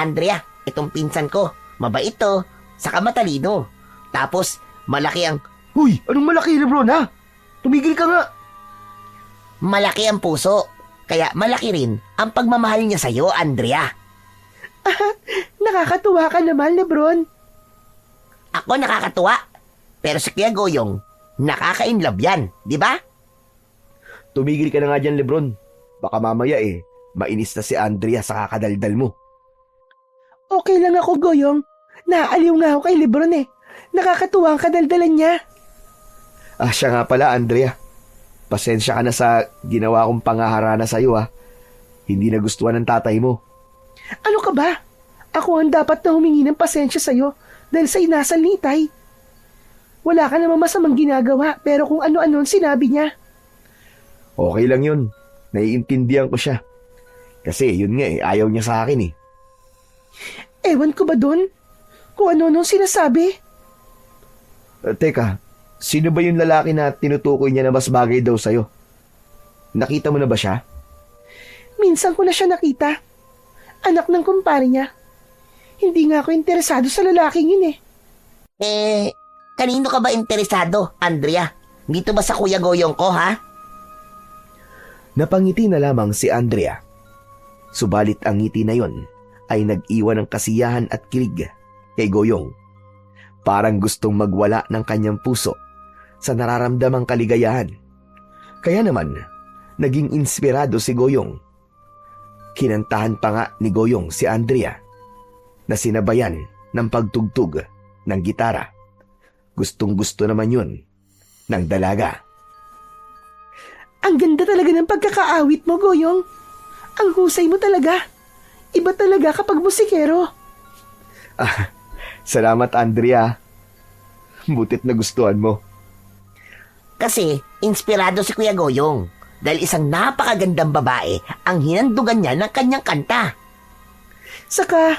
Andrea, itong pinsan ko, mabait to, saka matalino. Tapos, malaki ang... Huy, anong malaki, Lebron, ha? Tumigil ka nga. Malaki ang puso. Kaya malaki rin ang pagmamahal niya sa'yo, Andrea. Nakakatuwa ka naman, Lebron. Ako nakakatuwa. Pero si Kuya Goyong, nakaka-inlove yan, di ba? Tumigil ka na nga dyan, Lebron. Baka mamaya mainis na si Andrea sa kakadaldal mo. Okay lang ako, Goyong. Naaaliw nga ako kay Lebron Nakakatuwa ang kadaldalan niya. Ah, siya nga pala, Andrea. Pasensya ka na sa ginawa kong pangaharana sa'yo, ha. Hindi nagustuhan ng tatay mo. Ano ka ba? Ako ang dapat na humingi ng pasensya sa'yo dahil sa inasal ni Itay. Wala ka namang masamang ginagawa pero kung ano-ano ang sinabi niya. Okay lang yun. Naiintindihan ko siya. Kasi yun nga ayaw niya sa akin Ewan ko ba dun? Kung ano-ano ang sinasabi? Teka, sino ba yung lalaki na tinutukoy niya na mas bagay daw sa'yo? Nakita mo na ba siya? Minsan ko na siya nakita. Anak ng kumpare niya. Hindi nga ako interesado sa lalaking yun Kanino ka ba interesado, Andrea? Dito ba sa Kuya Goyong ko, ha? Napangiti na lamang si Andrea. Subalit ang ngiti na yon ay nag-iwan ng kasiyahan at kilig kay Goyong. Parang gustong magwala ng kanyang puso sa nararamdamang kaligayahan. Kaya naman, naging inspirado si Goyong. Kinantahan pa nga ni Goyong si Andrea na sinabayan ng pagtugtog ng gitara. Gustong-gusto naman yun ng dalaga. Ang ganda talaga ng pagkakaawit mo, Goyong. Ang husay mo talaga. Iba talaga kapag musikero. Ah, salamat, Andrea. Butit na gustuhan mo. Kasi, inspirado si Kuya Goyong dahil isang napakagandang babae ang hinandugan niya ng kanyang kanta. Saka,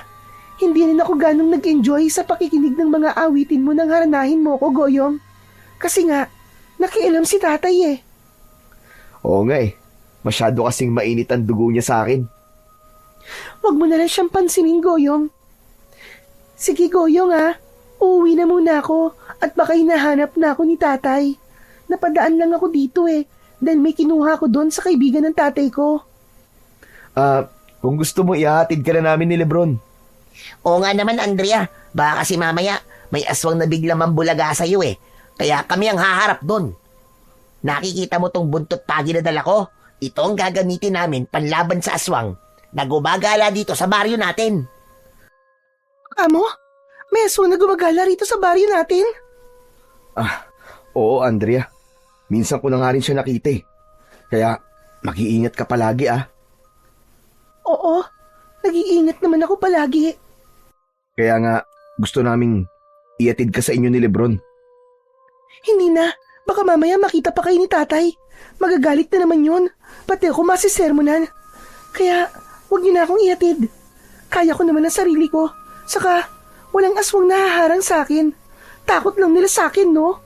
hindi rin ako ganong nag-enjoy sa pakikinig ng mga awitin mo nang haranahin mo ko, Goyong. Kasi nga, nakialam si tatay Oo nga Masyado kasing mainit ang dugo niya sa akin. Huwag mo na lang siyang pansinin, Goyong. Sige, Goyong Uuwi na muna ako at baka hinahanap na ako ni tatay. Napadaan lang ako dito dahil may kinuha ko doon sa kaibigan ng tatay ko. Kung gusto mo, ihahatid ka na namin ni Lebron. Oo nga naman, Andrea. Baka kasi mamaya may aswang na biglang mambulaga sa'yo Kaya kami ang haharap doon. Nakikita mo tong buntot pagi na dala ko? Ito ang gagamitin namin panlaban sa aswang na gumagala dito sa baryo natin. Amo? May aswang na gumagala rito sa baryo natin? Oo, Andrea. Minsan ko na nga rin siya nakita Kaya, mag-iingat ka palagi Oo, nag-iingat naman ako palagi. Kaya nga, gusto naming iatid ka sa inyo ni Lebron. Hindi na, baka mamaya makita pa kayo ni tatay. Magagalit na naman yun, pati ako masisermonan. Kaya, huwag niyo na akong iatid. Kaya ko naman ang sarili ko. Saka, walang aswang nahaharang sa akin. Takot lang nila sa akin, no?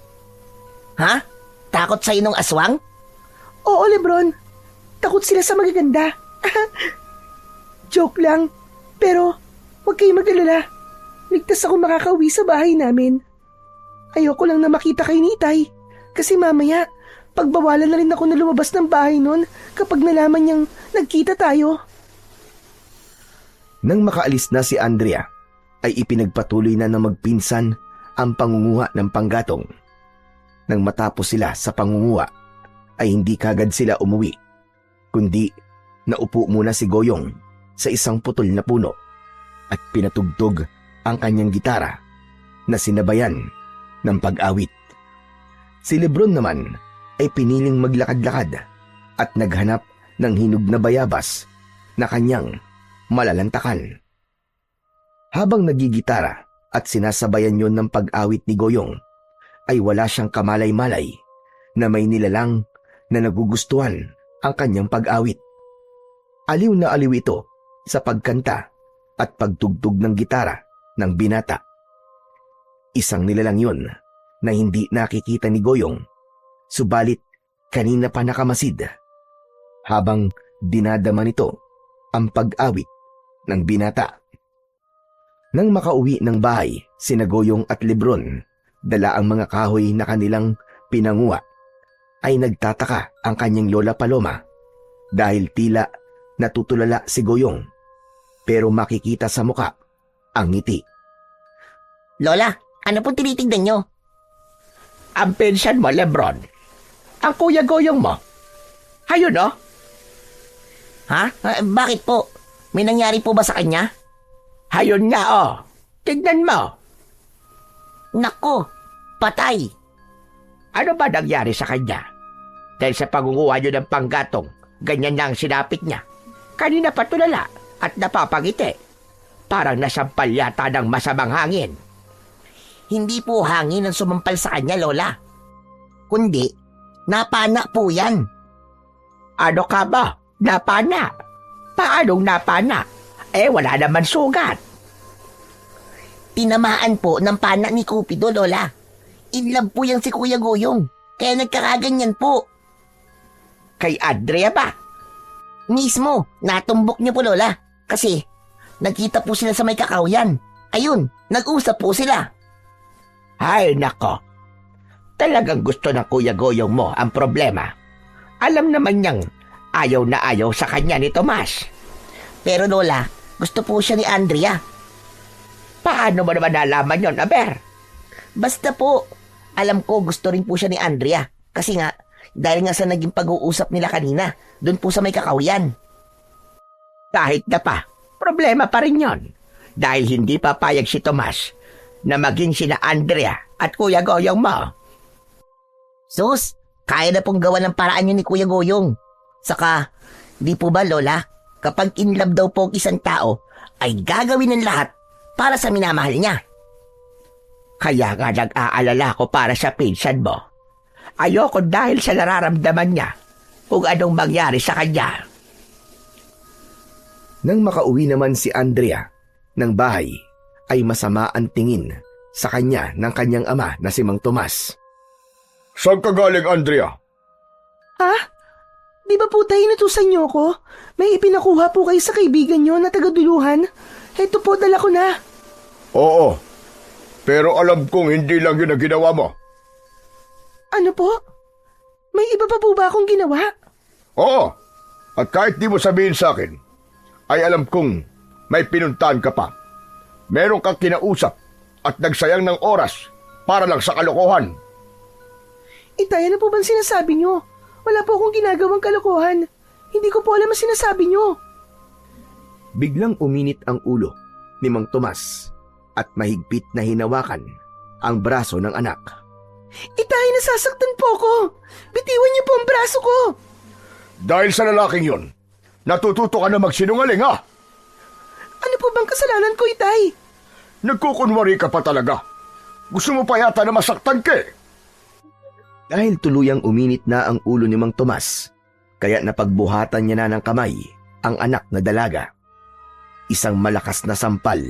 Ha? Takot sa'yo nung aswang? Oo, Lebron. Takot sila sa magaganda. Joke lang. Pero, huwag kayong mag-alala. Ligtas ako makakauwi sa bahay namin. Ayoko lang na makita kay ni Itay. Kasi mamaya, pagbawalan na rin ako na lumabas ng bahay nun kapag nalaman niyang nagkita tayo. Nang makaalis na si Andrea, ay ipinagpatuloy na ng magpinsan ang pangunguha ng panggatong. Nang matapos sila sa pangunguha, ay hindi kagad sila umuwi, kundi naupo muna si Goyong sa isang putol na puno at pinatugtog ang kanyang gitara na sinabayan ng pag-awit. Si Lebron naman ay piniling maglakad-lakad at naghanap ng hinog na bayabas na kanyang malalantakan. Habang nagigitara at sinasabayan yon ng pag-awit ni Goyong, ay wala siyang kamalay-malay na may nilalang na nagugustuhan ang kanyang pag-awit. Aliw na aliw ito sa pagkanta at pagtugtog ng gitara ng binata. Isang nilalang yun na hindi nakikita ni Goyong, subalit kanina pa nakamasid habang dinadama nito ang pag-awit ng binata. Nang makauwi ng bahay, sina Goyong at Lebron, dala ang mga kahoy na kanilang pinanguha, ay nagtataka ang kanyang Lola Paloma dahil tila natutulala si Goyong pero makikita sa muka ang ngiti. Lola, ano pong tinitignan nyo? Ang pinsan mo, Lebron. Ang kuya Goyong mo. Ayun, no? Ha? Bakit po? May nangyari po ba sa kanya? Ayun nga, Tignan mo. Nako, patay. Ano ba nangyari sa kanya? Dahil sa pangunguha niyo ng panggatong, ganyan na ang sinapit niya. Kanina pa tulala at napapangiti. Parang nasampal yata ng masamang hangin. Hindi po hangin ang sumampal sa kanya, Lola. Kundi, napana po yan. Ano ka ba? Napana? Paanong napana? Wala naman sugat. Tinamaan po ng pana ni Cupido, Lola. In love po yan si Kuya Goyong. Kaya nagkakaganyan po. Kay Andrea ba? Mismo, natumbok niyo po, Lola. Kasi, nagkita po sila sa may kakawyan. Ayun, nag-usap po sila. Ay, nako. Talagang gusto ng Kuya Goyong mo ang problema. Alam naman niyang ayaw na ayaw sa kanya ni Tomas. Pero Lola, gusto po siya ni Andrea. Paano mo naman nalaman yon, Aber? Basta po, alam ko gusto rin po siya ni Andrea. Kasi nga, dahil nga sa naging pag-uusap nila kanina, doon po sa may kakawyan. Kahit na pa, problema pa rin yon. Dahil hindi papayag si Tomas na maging sina Andrea at Kuya Goyong mo. Sus, kaya na pong gawa ng paraan yun ni Kuya Goyong. Saka, di po ba Lola, kapag in love daw po ang isang tao, ay gagawin ng lahat para sa minamahal niya. Kaya nga nag-aalala ko para sa pinsan mo. Ayoko dahil sa nararamdaman niya kung anong mangyari sa kanya. Nang makauwi naman si Andrea ng bahay, ay masama ang tingin sa kanya ng kanyang ama na si Mang Tomas. Saan ka galing, Andrea? Ha? Di ba po tayo inutusan niyo ko? May ipinakuha po kayo sa kaibigan niyo na taga-Duluhan. Heto po, dala ko na. Oo, pero alam kong hindi lang yun ang ginawa mo. Ano po? May iba pa po ba akong ginawa? Oo, at kahit di mo sabihin sa akin, ay alam kong may pinuntahan ka pa. Meron kang kinausap at nagsayang ng oras para lang sa kalokohan. Itay, ano po bang sinasabi nyo? Wala po akong ginagawang kalokohan. Hindi ko po alam ang sinasabi nyo. Biglang uminit ang ulo ni Mang Tomas at mahigpit na hinawakan ang braso ng anak. Itay, nasasaktan po ko. Bitiwan niyo po ang braso ko. Dahil sa lalaking yon, natututo ka na magsinungaling ha? Ano po bang kasalanan ko, Itay? Nagkukunwari ka pa talaga. Gusto mo pa yata na masaktan ka eh. Dahil tuluyang uminit na ang ulo ni Mang Tomas, kaya napagbuhatan niya na ng kamay ang anak na dalaga. Isang malakas na sampal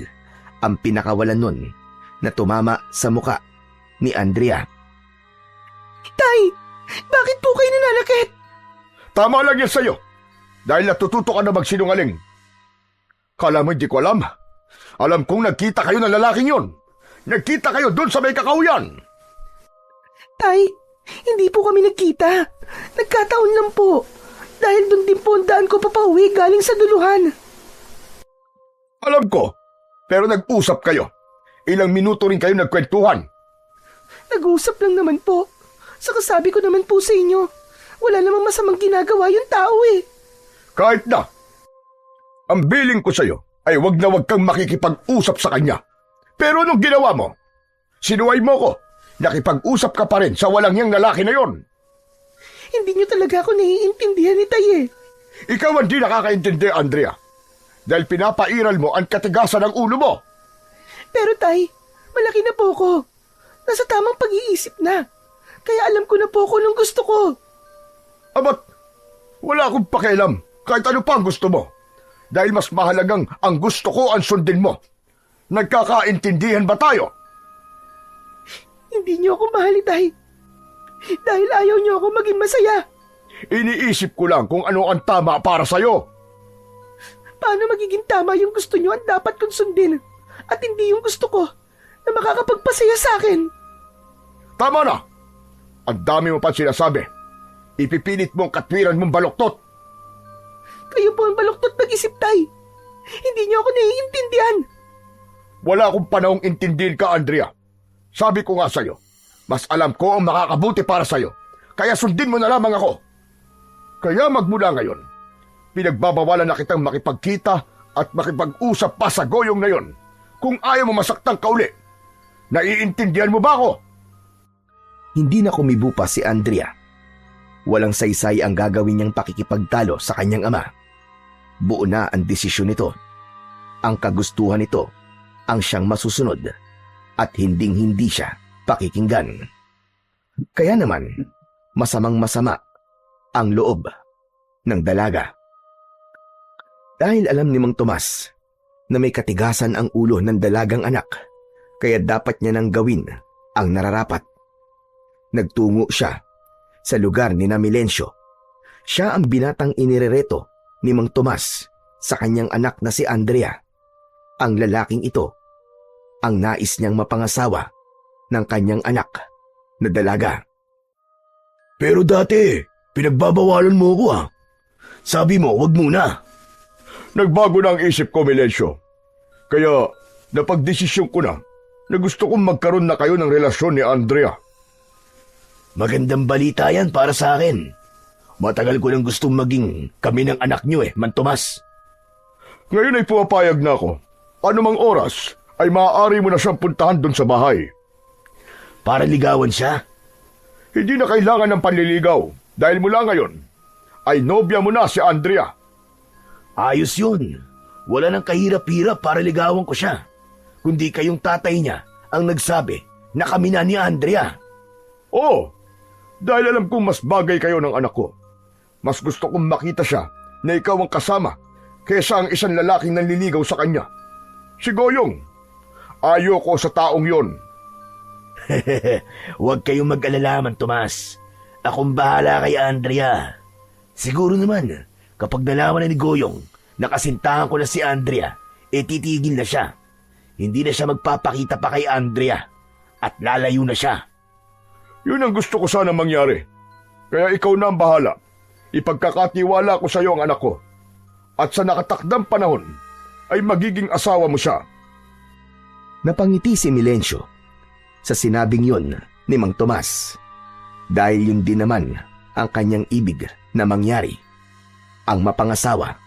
ang pinakawalan nun na tumama sa muka ni Andrea. Itay, bakit po kayo nananakit? Tama lang yan sa'yo. Dahil natututo ka na magsinungaling. Kala mo hindi ko alam. Alam kong nagkita kayo ng lalaking yon. Nagkita kayo doon sa may kakauyan. Tay, hindi po kami nagkita. Nagkataon lang po. Dahil doon din po ang daan ko papauwi galing sa duluhan. Alam ko, pero nag-usap kayo. Ilang minuto rin kayo nagkwentuhan. Nag-uusap lang naman po. Saka sabi ko naman po sa inyo, wala namang masamang ginagawa yung tao eh. Kahit na. Ang biling ko sa'yo ay wag na wag kang makikipag-usap sa kanya. Pero anong ginawa mo? Sinuway mo ko. Nakipag-usap ka pa rin sa walang yang lalaki na yon. Hindi niyo talaga ako naiintindihan ni Tay eh. Ikaw ang di nakakaintindi, Andrea. Dahil pinapairal mo ang katigasan ng ulo mo. Pero Tay, malaki na po ko. Nasa tamang pag-iisip na. Kaya alam ko na po kung anong gusto ko. Abat, wala akong pakialam kahit ano pa ang gusto mo. Dahil mas mahalagang ang gusto ko ang sundin mo. Nagkakaintindihan ba tayo? Hindi niyo ako mahal, Tay. Dahil ayaw niyo ako maging masaya. Iniisip ko lang kung ano ang tama para sa'yo. Paano magiging tama yung gusto niyo ang dapat kong sundin at hindi yung gusto ko na makakapagpasaya sa akin? Tama na! Ang dami mo pa sinasabi. Ipipilit mong katwiran mong baloktot. Kayo po ang baluktot mag-isip, Tay. Hindi niyo ako naiintindihan. Wala akong panahong intindihin ka, Andrea. Sabi ko nga sa'yo, mas alam ko ang makakabuti para sa'yo. Kaya sundin mo na lamang ako. Kaya magmula ngayon, pinagbabawalan na kitang makipagkita at makipag-usap pa sa goyong na yon. Kung ayaw mo masaktang kauli, naiintindihan mo ba ako? Hindi na kumibo pa si Andrea. Walang saysay ang gagawin niyang pakikipagtalo sa kanyang ama. Buo na ang desisyon nito. Ang kagustuhan nito ang siyang masusunod at hinding-hindi siya pakikinggan. Kaya naman, masamang-masama ang loob ng dalaga. Dahil alam ni Mang Tomas na may katigasan ang ulo ng dalagang anak, kaya dapat niya nang gawin ang nararapat. Nagtungo siya sa lugar ni Milencio. Siya ang binatang inirereto ni Mang Tomas sa kanyang anak na si Andrea. Ang lalaking ito ang nais niyang mapangasawa ng kanyang anak na dalaga. Pero dati, pinagbabawalan mo ko ah. Sabi mo, wag muna. Nagbago na ang isip ko, Milencio. Kaya napagdesisyon ko na gusto kong magkaroon na kayo ng relasyon ni Andrea. Magandang balita yan para sa akin. Matagal ko nang gustong maging kami ng anak niyo Mang Tomas. Ngayon ay pumapayag na ako. Anumang oras ay maaari mo na siyang puntahan doon sa bahay. Para ligawan siya? Hindi na kailangan ng panliligaw dahil mula ngayon ay nobya mo na si Andrea. Ayos yun. Wala nang kahirap-hirap para ligawan ko siya. Kundi kayong tatay niya ang nagsabi na kami na ni Andrea. Oo, dahil alam kong mas bagay kayo ng anak ko. Mas gusto kong makita siya na ikaw ang kasama kaysa ang isang lalaking nanliligaw sa kanya. Si Goyong, ayoko sa taong yon. Huwag kayong mag-alala, Mang Tomas. Akong bahala kay Andrea. Siguro naman, kapag nalaman na ni Goyong na kasintahan ko na si Andrea, titigil na siya. Hindi na siya magpapakita pa kay Andrea at lalayo na siya. Yun ang gusto ko sana mangyari. Kaya ikaw na ang bahala. Ipagkakatiwala ko sa iyo ang anak ko. At sa nakatakdang panahon, ay magiging asawa mo siya. Napangiti si Milencio sa sinabing yun ni Mang Tomas dahil yun din naman ang kanyang ibig na mangyari, ang mapangasawa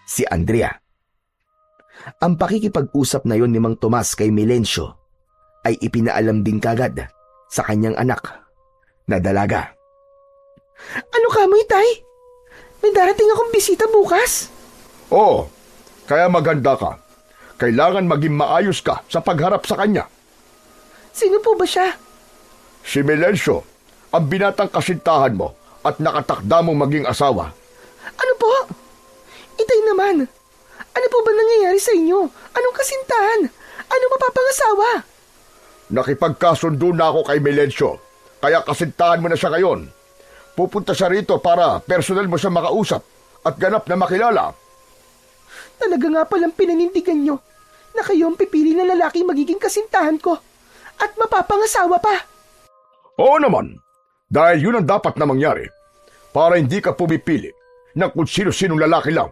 si Andrea. Ang pakikipag-usap na yon ni Mang Tomas kay Milencio ay ipinaalam din kagad sa kanyang anak na dalaga. Ano ka mo, Itay? May darating akong bisita bukas. Oo, kaya maganda ka. Kailangan maging maayos ka sa pagharap sa kanya. Sino po ba siya? Si Milencio, ang binatang kasintahan mo at nakatakda mong maging asawa. Ano po? Itay naman. Ano po ba nangyayari sa inyo? Anong kasintahan? Ano mapapangasawa? Nakipagkasundo na ako kay Milencio, kaya kasintahan mo na siya ngayon. Pupunta siya rito para personal mo siya makausap at ganap na makilala. Talaga nga palang pinanindigan nyo na kayo ang pipili na lalaki magiging kasintahan ko at mapapangasawa pa. Oo naman, dahil yun ang dapat na mangyari para hindi ka pumipili ng kung sino-sinong lalaki lang.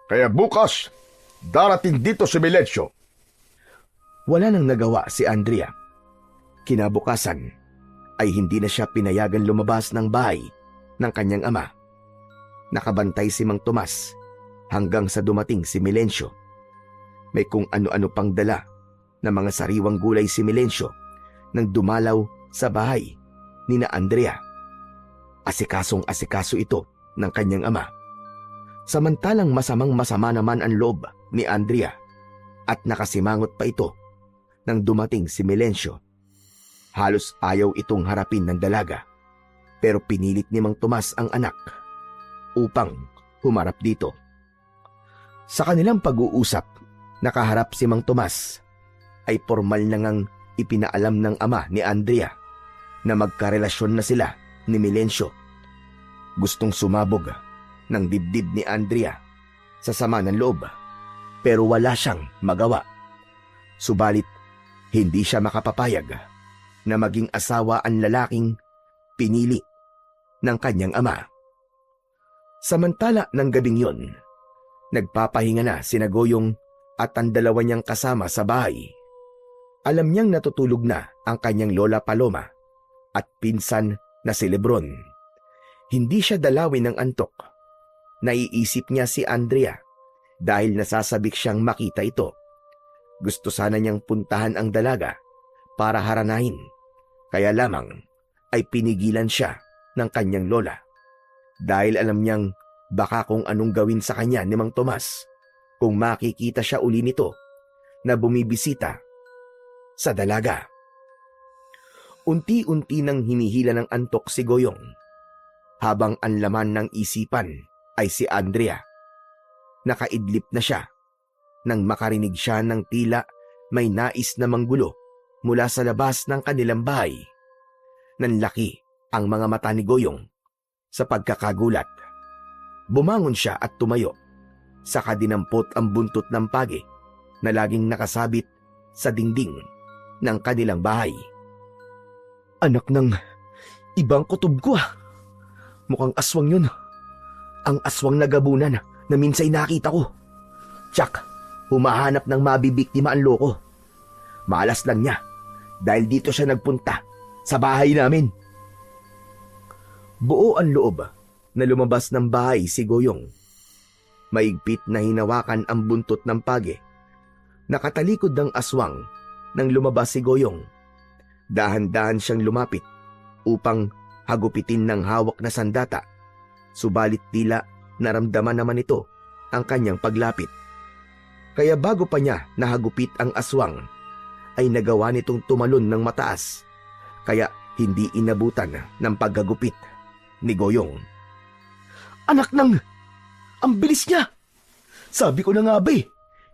Kaya bukas, darating dito si Milencio. Wala nang nagawa si Andrea. Kinabukasan ay hindi na siya pinayagan lumabas ng bahay ng kanyang ama. Nakabantay si Mang Tomas hanggang sa dumating si Milencio. May kung ano-ano pang dala na mga sariwang gulay si Milencio nang dumalaw sa bahay ni na Andrea. Asikasong-asikaso ito ng kanyang ama. Samantalang masamang-masama naman ang loob ni Andrea at nakasimangot pa ito nang dumating si Milencio. Halos ayaw itong harapin ng dalaga, pero pinilit ni Mang Tomas ang anak upang humarap dito. Sa kanilang pag-uusap, nakaharap si Mang Tomas ay formal na ngang ipinaalam ng ama ni Andrea na magkarelasyon na sila ni Milencio. Gustong sumabog ng dibdib ni Andrea sa sama ng loob, pero wala siyang magawa. Subalit, hindi siya makapapayag na maging asawa ang lalaking pinili ng kanyang ama. Samantala ng gabing yon, nagpapahinga na sina Goyong at ang dalawa niyang kasama sa bahay. Alam niyang natutulog na ang kanyang lola Paloma at pinsan na si Lebron. Hindi siya dalawin ng antok. Naiisip niya si Andrea dahil nasasabik siyang makita ito. Gusto sana niyang puntahan ang dalaga para haranahin. Kaya lamang ay pinigilan siya ng kanyang lola dahil alam niyang baka kung anong gawin sa kanya ni Mang Tomas kung makikita siya uli nito na bumibisita sa dalaga. Unti-unti nang hinihila ng antok si Goyong habang ang laman ng isipan ay si Andrea. Nakaidlip na siya nang makarinig siya ng tila may nais na manggulo mula sa labas ng kanilang bahay. Nanlaki ang mga mata ni Goyong sa pagkakagulat. Bumangon siya at tumayo. Saka dinampot ang buntot ng page na laging nakasabit sa dingding ng kanilang bahay. Anak ng ibang kutob ko ah. Mukhang aswang yun. Ang aswang na gabunan na minsay nakita ko. Tsak, humahanap ng mabibiktima ang loko. Malas lang niya dahil dito siya nagpunta sa bahay namin. Buo ang loob na lumabas ng bahay si Goyong. Maigpit na hinawakan ang buntot ng page. Nakatalikod ng aswang nang lumabas si Goyong. Dahan-dahan siyang lumapit upang hagupitin ng hawak na sandata. Subalit tila naramdaman naman ito ang kanyang paglapit. Kaya bago pa niya nahagupit ang aswang, ay nagawa nitong tumalon ng mataas. Kaya hindi inabutan ng paghagupit ni Goyong. Anak ng... Ang bilis niya! Sabi ko na nga ba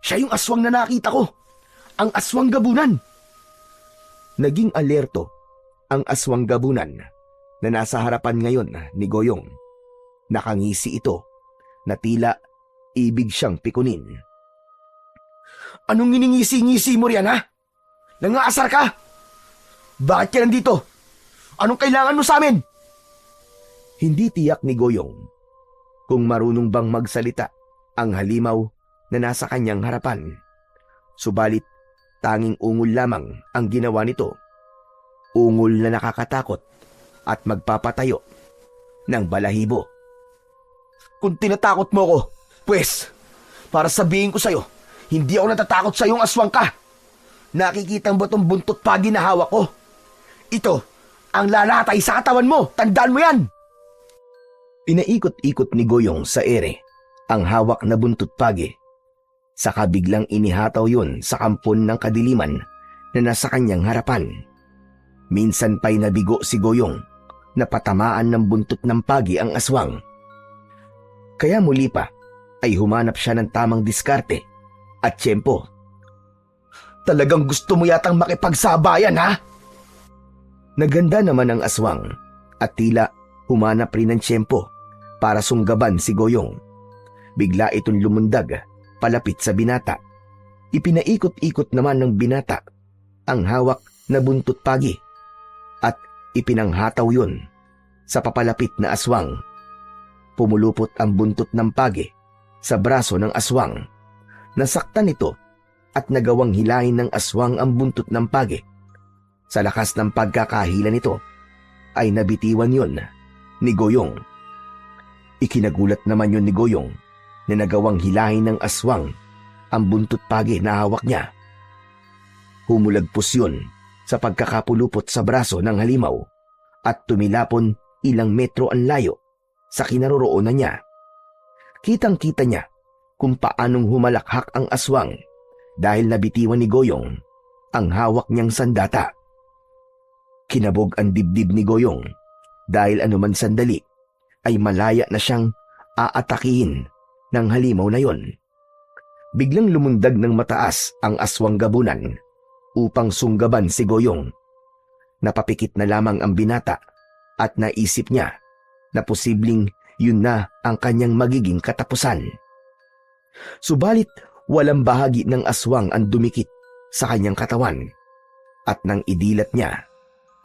siya yung aswang na nakita ko. Ang aswang gabunan. Naging alerto ang aswang gabunan na nasa harapan ngayon ni Goyong. Nakangisi ito na tila ibig siyang pikunin. Anong nginingisi-ngisi mo riyan, ha? Nangaasar ka? Bakit ka nandito? Anong kailangan mo sa amin? Hindi tiyak ni Goyong kung marunong bang magsalita ang halimaw na nasa kanyang harapan. Subalit, tanging ungol lamang ang ginawa nito. Ungol na nakakatakot at magpapatayo ng balahibo. Kung tinatakot mo ko, pwes, para sabihin ko sa'yo, hindi ako natatakot sa iyong aswang ka. Nakikita mo itong buntot pagi na hawak ko? Ito, ang lalatay sa katawan mo. Tandaan mo yan! Pinaikot-ikot ni Goyong sa ere ang hawak na buntot pagi. Saka biglang inihataw yun sa kampon ng kadiliman na nasa kanyang harapan. Minsan pa'y nabigo si Goyong na patamaan ng buntot ng pagi ang aswang. Kaya muli pa ay humanap siya ng tamang diskarte at tiyempo. Talagang gusto mo yatang makipagsabayan, ha? Naganda naman ang aswang at tila humanap rin ng tiyempo para sunggaban si Goyong. Bigla itong lumundag palapit sa binata. Ipinaikot-ikot naman ng binata ang hawak na buntot pagi at ipinanghataw yun sa papalapit na aswang. Pumulupot ang buntot ng pagi sa braso ng aswang. Nasaktan ito at nagawang hilahin ng aswang ang buntot ng pagi. Sa lakas ng pagkakahila nito ay nabitiwan yun ni Goyong. Ikinagulat naman yun ni Goyong na nagawang hilahin ng aswang ang buntot pagi na hawak niya. Humulagpos yun sa pagkakapulupot sa braso ng halimaw at tumilapon ilang metro ang layo sa kinaroroonan niya. Kitang-kita niya kung paanong humalakhak ang aswang dahil nabitiwan ni Goyong ang hawak niyang sandata. Kinabog ang dibdib ni Goyong dahil anuman sandali ay malaya na siyang aatakihin ng halimaw na yon. Biglang lumundag ng mataas ang aswang gabunan upang sunggaban si Goyong. Napapikit na lamang ang binata at naisip niya na posibleng yun na ang kanyang magiging katapusan. Subalit walang bahagi ng aswang ang dumikit sa kanyang katawan at nang idilat niya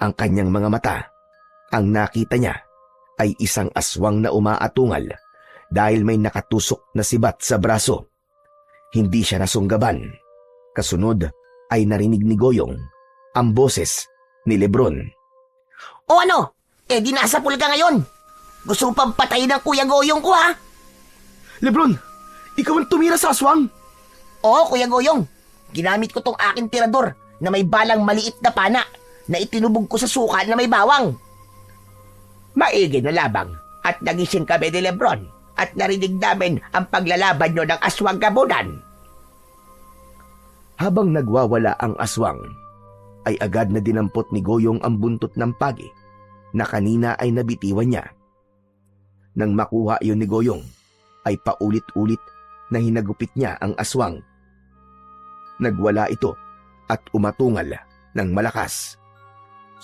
ang kanyang mga mata, ang nakita niya ay isang aswang na umaatungal dahil may nakatusok na sibat sa braso. Hindi siya nasunggaban. Kasunod ay narinig ni Goyong ang boses ni Lebron. O ano? Eh di nasa pool ka ngayon. Gusto mo pang patayin ng Kuya Goyong ko, ha? Lebron, ikaw ang tumira sa aswang. Oo, Kuya Goyong. Ginamit ko tong aking tirador na may balang maliit na pana na itinubog ko sa suka na may bawang. Maigi na labang at nagising kami ni Lebron at narinig namin ang paglalaban nyo ng aswang gabunan. Habang nagwawala ang aswang, ay agad na dinampot ni Goyong ang buntot ng pagi na kanina ay nabitiwan niya. Nang makuha iyon ni Goyong, ay paulit-ulit na hinagupit niya ang aswang. Nagwala ito at umatungal ng malakas.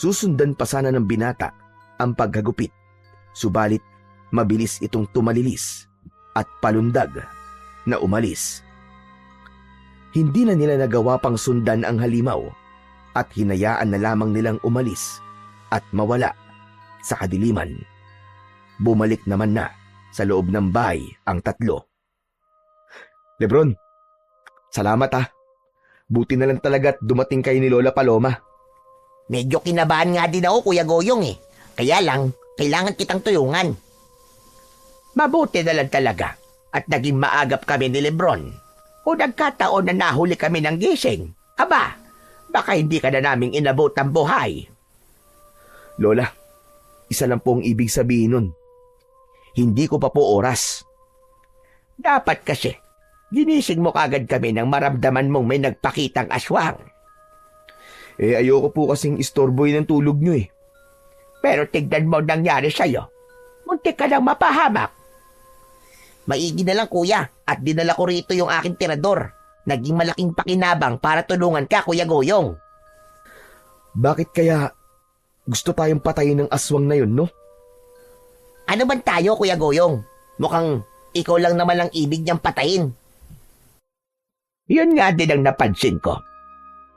Susundan pa sana ng binata ang paghagupit, subalit mabilis itong tumalilis at palundag na umalis. Hindi na nila nagawa pang sundan ang halimaw at hinayaan na lamang nilang umalis at mawala sa kadiliman. Bumalik naman na sa loob ng bahay ang tatlo. Lebron, salamat, ha. Buti na lang talaga at dumating kayo ni Lola Paloma. Medyo kinabahan nga din ako, Kuya Goyong, eh. Kaya lang, kailangan kitang tulungan. Mabuti na lang talaga at naging maagap kami ni Lebron. O nagkataon na nahuli kami ng gising. Aba, baka hindi ka na naming inabot ang buhay. Lola, isa lang po ang ibig sabihin nun. Hindi ko pa po oras. Dapat kasi, ginising mo kagad kami nang maramdaman mong may nagpakitang aswang. Ayoko po kasing istorboy ng tulog nyo eh. Pero tignan mo ang nangyari sa'yo. Muntik ka nang mapahamak. Maigi na lang, Kuya, at dinala ko rito yung aking tirador. Naging malaking pakinabang para tulungan ka, Kuya Goyong. Bakit kaya gusto tayong patayin ng aswang na yun, no? Ano man tayo, Kuya Goyong? Mukhang ikaw lang naman ang ibig niyang patayin. Yun nga din ang napansin ko.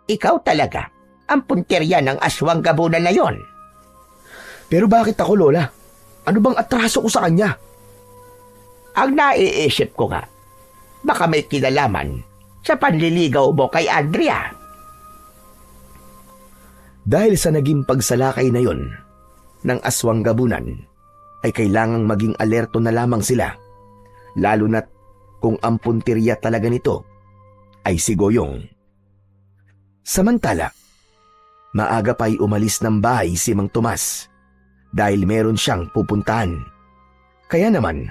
Ikaw talaga ang punterya ng aswang gabunan na yon. Pero bakit ako, Lola? Ano bang atraso ko sa kanya? Ang naiisip ko nga, baka may kinalaman sa panliligaw mo kay Andrea. Dahil sa naging pagsalakay na yon ng aswang gabunan, ay kailangang maging alerto na lamang sila, lalo na't kung ang puntirya talaga nito ay si Goyong. Samantala, maaga pa'y umalis ng bahay si Mang Tomas dahil meron siyang pupuntahan. Kaya naman,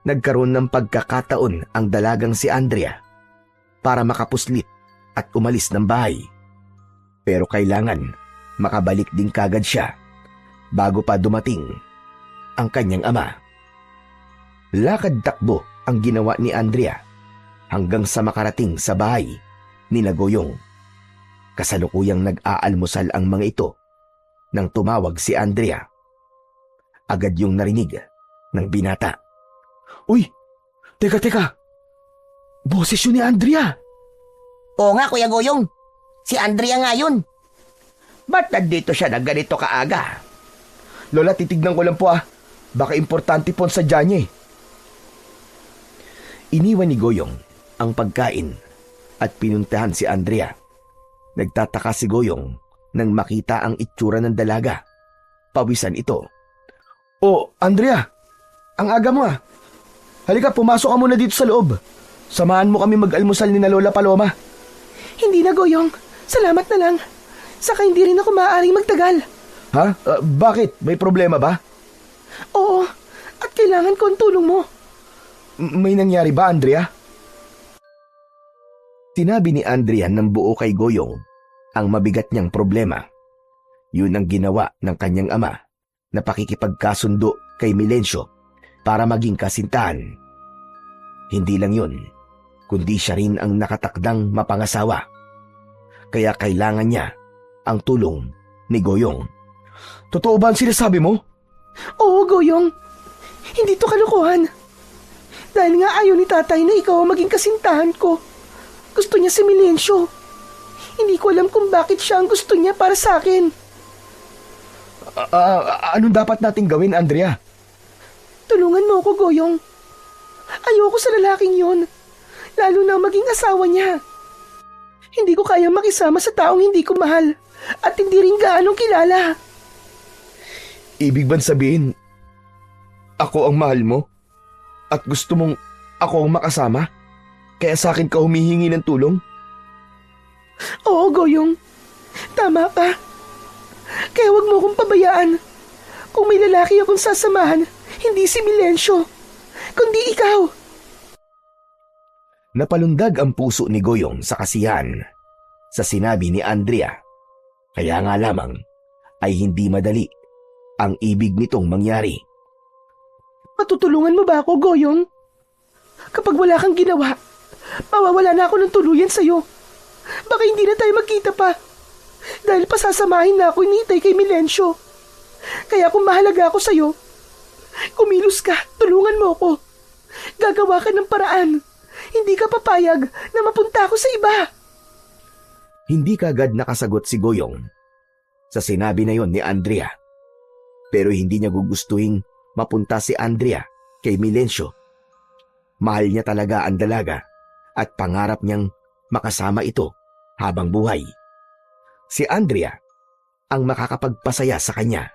nagkaroon ng pagkakataon ang dalagang si Andrea para makapuslit at umalis ng bahay. Pero kailangan makabalik din kagad siya bago pa dumating ang kanyang ama. Lakad-takbo ang ginawa ni Andrea hanggang sa makarating sa bahay ni Goyong. Kasalukuyang nag-aalmusal ang mga ito nang tumawag si Andrea. Agad yung narinig ng binata. Uy! Teka! Boses yun ni Andrea! Oo nga, Kuya Goyong. Si Andrea nga yun. Ba't nandito siya na ganito kaaga? Lola, titignan ko lang po Baka importante po sa niya eh. Iniwan ni Goyong ang pagkain at pinuntahan si Andrea. Nagtataka si Goyong nang makita ang itsura ng dalaga. Pawisan ito. Oh, Andrea! Ang aga mo Halika, pumasok ka muna dito sa loob. Samahan mo kami mag-almusal ni na Lola Paloma. Hindi na, Goyong. Salamat na lang. Saka hindi rin ako maaaring magtagal. Ha? Bakit? May problema ba? Oo, at kailangan ko ang tulong mo. May nangyari ba, Andrea? Sinabi ni Andrea ng buo kay Goyong ang mabigat niyang problema. Yun ang ginawa ng kanyang ama na pakikipagkasundo kay Milencio para maging kasintahan. Hindi lang yun, kundi siya rin ang nakatakdang mapangasawa. Kaya kailangan niya ang tulong ni Goyong. Totoo ba ang sinasabi mo? Oo, Goyong. Hindi to kalokohan. Dahil nga ayaw ni tatay na ikaw ang maging kasintahan ko. Gusto niya si Milencio. Hindi ko alam kung bakit siya ang gusto niya para sa akin. Anong dapat nating gawin, Andrea? Tulungan mo ako, Goyong. Ayoko sa lalaking yon, lalo na maging asawa niya. Hindi ko kaya makisama sa taong hindi ko mahal at hindi rin gaanong kilala. Ibig bang sabihin, ako ang mahal mo? At gusto mong ako ang makasama? Kaya sa akin ka humihingi ng tulong? Oo, Goyong. Tama ka. Kaya wag mo akong pabayaan. Kung may lalaki akong sasamahan, hindi si Milencio, kundi ikaw. Napalundag ang puso ni Goyong sa kasiyahan sa sinabi ni Andrea. Kaya nga lamang ay hindi madali ang ibig nitong mangyari. Matutulungan mo ba ako, Goyong? Kapag wala kang ginawa, mawawala na ako ng tuluyan sa'yo. Baka hindi na tayo magkita pa. Dahil pasasamahin na ako ni Itay kay Milencio. Kaya kung mahalaga ako sa'yo, kumilos ka, tulungan mo ako. Gagawa ka ng paraan. Hindi ka papayag na mapunta ako sa iba. Hindi kagad nakasagot si Goyong sa sinabi na yon ni Andrea. Pero hindi niya gugustuhin mapunta si Andrea kay Milencio. Mahal niya talaga ang dalaga at pangarap niyang makasama ito habang buhay. Si Andrea ang makakapagpasaya sa kanya.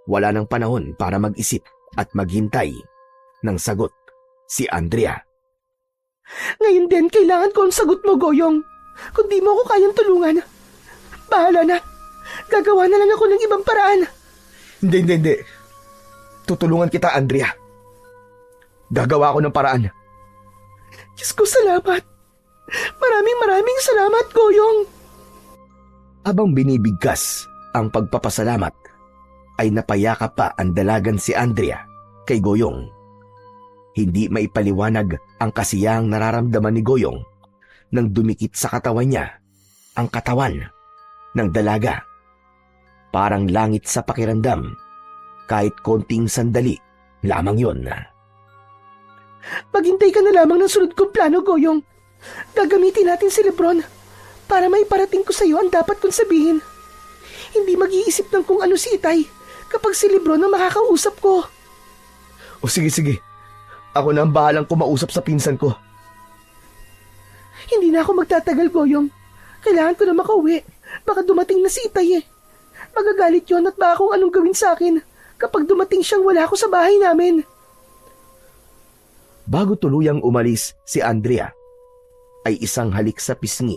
Wala nang panahon para mag-isip at maghintay ng sagot si Andrea. Ngayon din, kailangan ko ang sagot mo, Goyong. Kung di mo ako kayang tulungan, bahala na. Gagawa na lang ako ng ibang paraan. Hindi. Tutulungan kita, Andrea. Gagawa ako ng paraan. Diyos ko, salamat. Maraming salamat, Goyong. Habang binibigkas ang pagpapasalamat, ay napayakap pa ang dalagan si Andrea kay Goyong. Hindi maipaliwanag ang kasiyang nararamdaman ni Goyong nang dumikit sa katawan niya ang katawan ng dalaga. Parang langit sa pakiramdam, kahit konting sandali lamang yon. Maghintay ka na lamang ng sunod kong plano, Goyong. Gagamitin natin si Lebron para maiparating ko sa iyo ang dapat kong sabihin. Hindi mag-iisip ng kung ano si Itay, kapag si Lebron ang makakausap ko. O sige. Ako na ang bahalang kumausap sa pinsan ko. Hindi na ako magtatagal, Goyong. Kailangan ko na makauwi. Baka dumating na si Itay eh. Magagalit yon at baka kung anong gawin sa akin kapag dumating siyang wala ako sa bahay namin. Bago tuluyang umalis si Andrea, ay isang halik sa pisngi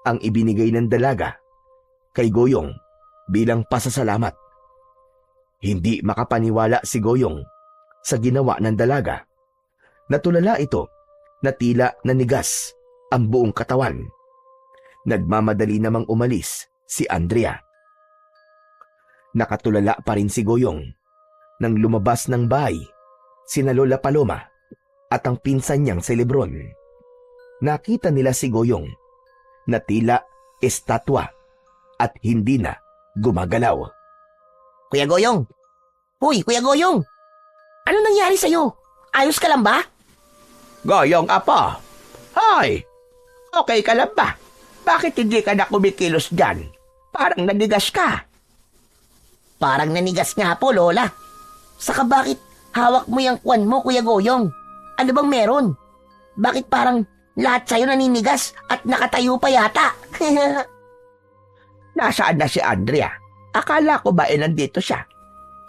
ang ibinigay ng dalaga kay Goyong bilang pasasalamat. Hindi makapaniwala si Goyong sa ginawa ng dalaga. Natulala ito na tila nanigas ang buong katawan. Nagmamadali namang umalis si Andrea. Nakatulala pa rin si Goyong nang lumabas ng bahay sina Lola Paloma at ang pinsan niyang si Lebron. Nakita nila si Goyong na tila estatwa at hindi na gumagalaw. Kuya Goyong! Hoy, Kuya Goyong! Ano nangyari sa'yo? Ayos ka lang ba? Goyong, apo. Hoy! Okay ka lang ba? Bakit hindi ka na kumikilos dyan? Parang nanigas ka. Parang nanigas nga po, Lola. Saka bakit hawak mo yung kwan mo, Kuya Goyong? Ano bang meron? Bakit parang lahat sa'yo naninigas at nakatayo pa yata? Nasaan na si Andrea? Akala ko ba nandito siya?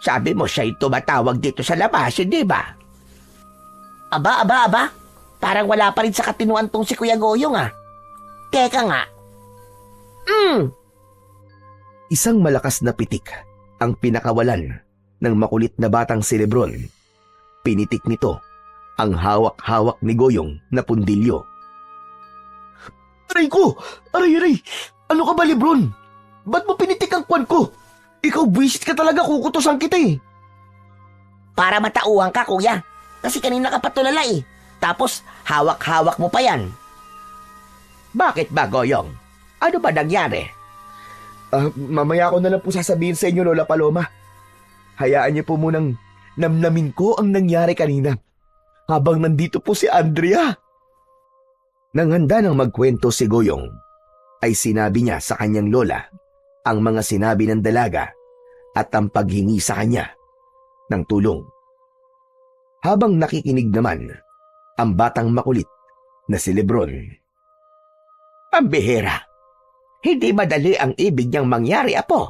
Sabi mo siya'y tumatawag dito sa labas, hindi ba? Aba. Parang wala pa rin sa katinuan tong si Kuya Goyong ah. Teka nga. Isang malakas na pitik ang pinakawalan ng makulit na batang si Lebron. Pinitik nito ang hawak-hawak ni Goyong na pundilyo. Aray ko! Aray! Ano ka ba, Lebron? Ba't mo pinitik ang kwan ko? Ikaw buwisit ka talaga, kukutosan kita eh. Para matauhan ka, Kuya. Kasi kanina ka patulala eh. Tapos hawak-hawak mo pa yan. Bakit ba, Goyong? Ano ba nangyari? Mamaya ko na lang po sasabihin sa inyo, Lola Paloma. Hayaan niyo po munang namnamin ko ang nangyari kanina habang nandito po si Andrea. Nang handa nang magkwento si Goyong, ay sinabi niya sa kanyang lola ang mga sinabi ng dalaga at ang paghingi sa kanya ng tulong. Habang nakikinig naman ang batang makulit na si Lebron. Ang bihira. Hindi madali ang ibig niyang mangyari, apo.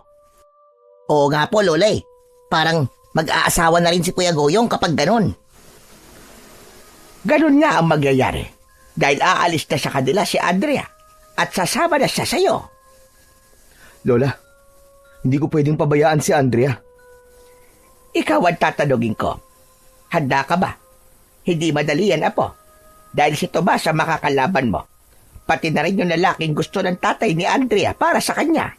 Oo nga po, Lola eh. Parang mag-aasawa na rin si Kuya Goyong kapag ganun. Ganun nga ang magyayari. Dahil aalis na sa kanila si Andrea at sasama na siya sa'yo. Lola, hindi ko pwedeng pabayaan si Andrea. Ikaw ang tatanungin ko. Handa ka ba? Hindi madali yan, apo. Dahil si Tomas ang makakalaban mo. Pati na rin yung lalaking gusto ng tatay ni Andrea para sa kanya.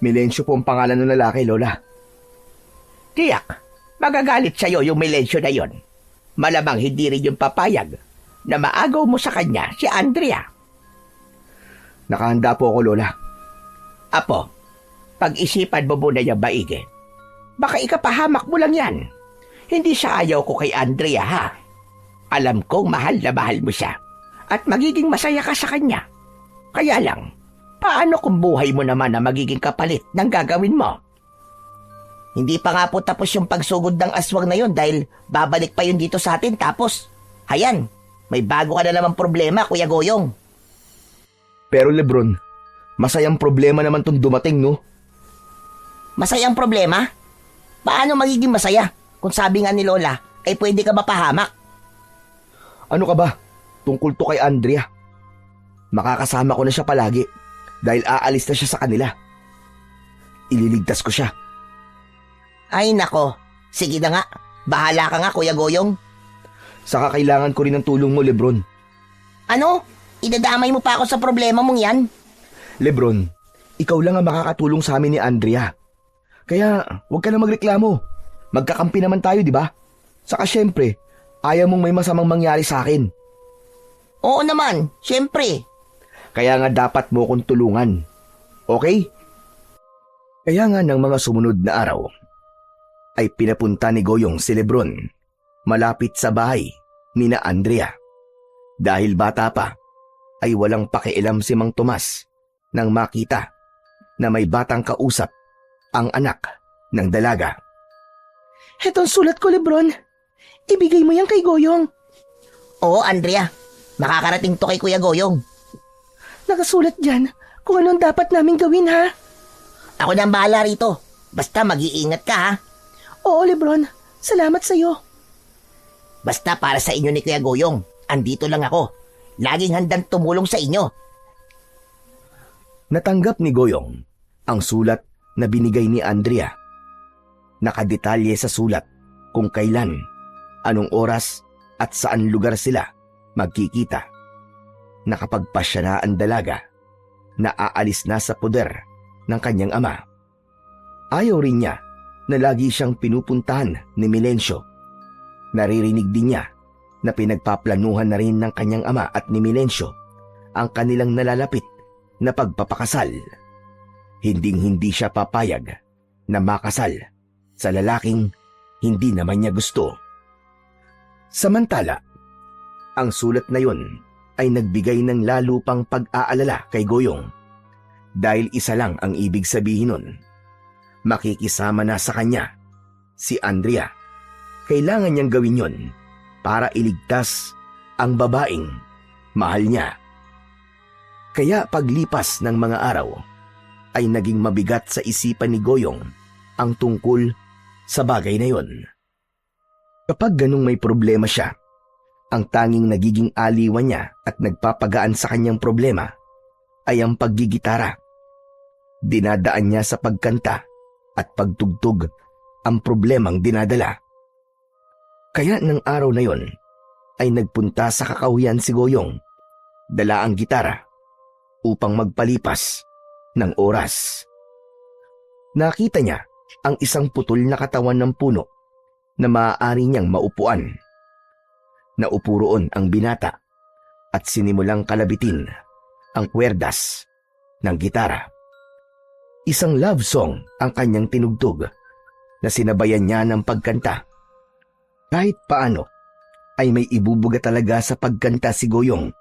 Milencio po ang pangalan ng lalaki, Lola. Tiyak, magagalit sa'yo yung Milencio na yon. Malamang hindi rin yung papayag na maagaw mo sa kanya si Andrea. Nakahanda po ako, Lola. Apo, pag-isipan mo muna yung maigi. Baka ikapahamak mo lang yan. Hindi sa ayaw ko kay Andrea, ha? Alam kong mahal na mahal mo siya at magiging masaya ka sa kanya. Kaya lang, paano kung buhay mo naman na magiging kapalit ng gagawin mo? Hindi pa nga po tapos yung pagsugod ng aswang na yun dahil babalik pa yun dito sa atin tapos, hayan, may bago ka na naman problema, Kuya Goyong. Pero Lebron, masayang problema naman tong dumating, no? Masayang problema? Paano magiging masaya kung sabi nga ni Lola ay pwede ka mapahamak? Ano ka ba? Tungkol to kay Andrea. Makakasama ko na siya palagi dahil aalis na siya sa kanila. Ililigtas ko siya. Ay nako, sige na nga, bahala ka nga Kuya Goyong. Saka kailangan ko rin ng tulong mo, Lebron. Ano? Idadamay mo pa ako sa problema mong yan? Lebron, ikaw lang ang makakatulong sa amin ni Andrea. Kaya huwag ka na magreklamo. Magkakampi naman tayo, di ba? Saka syempre, ayaw mong may masamang mangyari sa akin. Oo naman, syempre. Kaya nga dapat mo akong tulungan. Okay? Kaya nga ng mga sumunod na araw, ay pinapunta ni Goyong si Lebron malapit sa bahay ni na Andrea. Dahil bata pa, ay walang pakialam si Mang Tomas nang makita na may batang kausap ang anak ng dalaga. Hetong sulat ko, Lebron. Ibigay mo yan kay Goyong. Oo, Andrea. Makakarating to kay Kuya Goyong. Nakasulat dyan kung anong dapat namin gawin, ha? Ako na ang bahala rito. Basta mag-iingat ka, ha? Oo, Lebron. Salamat sa'yo. Basta para sa inyo ni Kuya Goyong, andito lang ako. Laging handang tumulong sa inyo. Natanggap ni Goyong ang sulat na binigay ni Andrea. Nakadetalye sa sulat kung kailan, anong oras at saan lugar sila magkikita. Nakapagpasya na ang dalaga na aalis na sa poder ng kanyang ama. Ayaw rin niya na lagi siyang pinupuntahan ni Milencio. Naririnig din niya na pinagpaplanuhan na rin ng kanyang ama at ni Milencio ang kanilang nalalapit na pagpapakasal. Hinding-hindi siya papayag na makasal sa lalaking hindi naman niya gusto. Samantala, ang sulat na yun ay nagbigay ng lalo pang pag-aalala kay Goyong dahil isa lang ang ibig sabihin nun. Makikisama na sa kanya si Andrea. Kailangan niyang gawin yon para iligtas ang babaeng mahal niya. Kaya paglipas ng mga araw ay naging mabigat sa isipan ni Goyong ang tungkol sa bagay na yon. Kapag ganung may problema siya, ang tanging nagiging aliwan niya at nagpapagaan sa kanyang problema ay ang paggigitara. Dinadaan niya sa pagkanta at pagtugtog ang problemang dinadala. Kaya ng araw na yon ay nagpunta sa kakahuyan si Goyong, dala ang gitara upang magpalipas ng oras. Nakita niya ang isang putol na katawan ng puno na maaari niyang maupuan. Naupo roon ang binata at sinimulang kalabitin ang kwerdas ng gitara. Isang love song ang kanyang tinugtog na sinabayan niya ng pagkanta. Kahit paano ay may ibubuga talaga sa pagkanta si Goyong.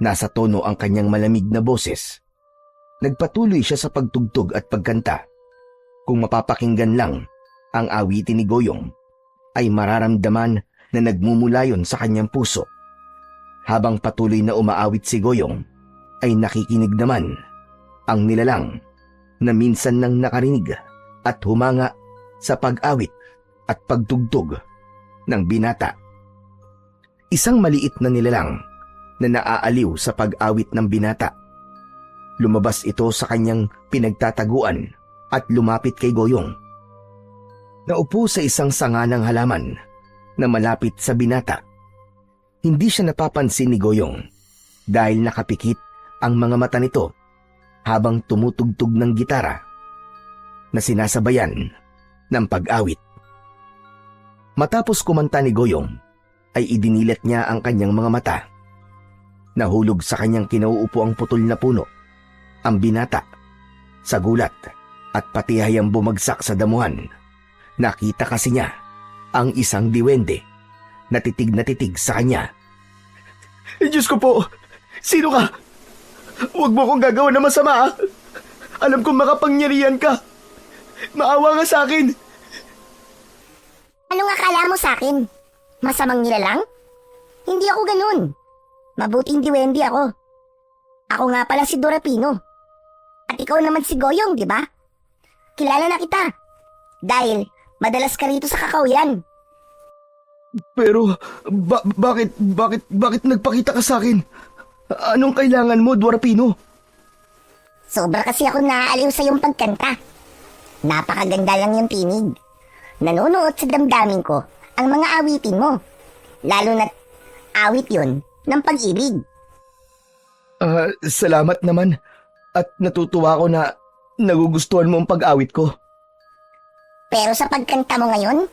Nasa tono ang kanyang malamig na boses. Nagpatuloy siya sa pagtugtog at pagkanta. Kung mapapakinggan lang ang awitin ni Goyong, ay mararamdaman na nagmumulayon sa kanyang puso. Habang patuloy na umaawit si Goyong, ay nakikinig naman ang nilalang na minsan nang nakarinig at humanga sa pag-awit at pagtugtog ng binata. Isang maliit na nilalang na naaaliw sa pag-awit ng binata. Lumabas ito sa kanyang pinagtataguan at lumapit kay Goyong. Naupo sa isang sanga ng halaman na malapit sa binata. Hindi siya napapansin ni Goyong dahil nakapikit ang mga mata nito habang tumutugtog ng gitara na sinasabayan ng pag-awit. Matapos kumanta ni Goyong, ay idinilat niya ang kanyang mga mata. Nahulog sa kanyang kinauupo ang putol na puno, ang binata. Sa gulat at pati hayang bumagsak sa damuhan, nakita kasi niya ang isang diwende na titig sa kanya. Diyos ko po! Sino ka? Huwag mo akong gagawa na masama, ha? Alam kong makapangyarihan ka. Maawa ka sa akin. Anong akala mo sa akin? Masamang nilalang? Hindi ako ganun. Mabuting diwendi ako. Ako nga pala si Dorapino. At ikaw naman si Goyong, di ba? Kilala na kita. Dahil madalas ka rito sa kakahuyan. Pero, bakit nagpakita ka sa akin? Anong kailangan mo, Dorapino? Sobra kasi ako naaaliw sa iyong pagkanta. Napakaganda lang yung tinig. Nanonood sa damdamin ko ang mga awitin mo. Lalo na't awit yun ng pag-ibig. Salamat naman. At natutuwa ko na nagugustuhan mo ang pag-awit ko. Pero sa pagkanta mo ngayon,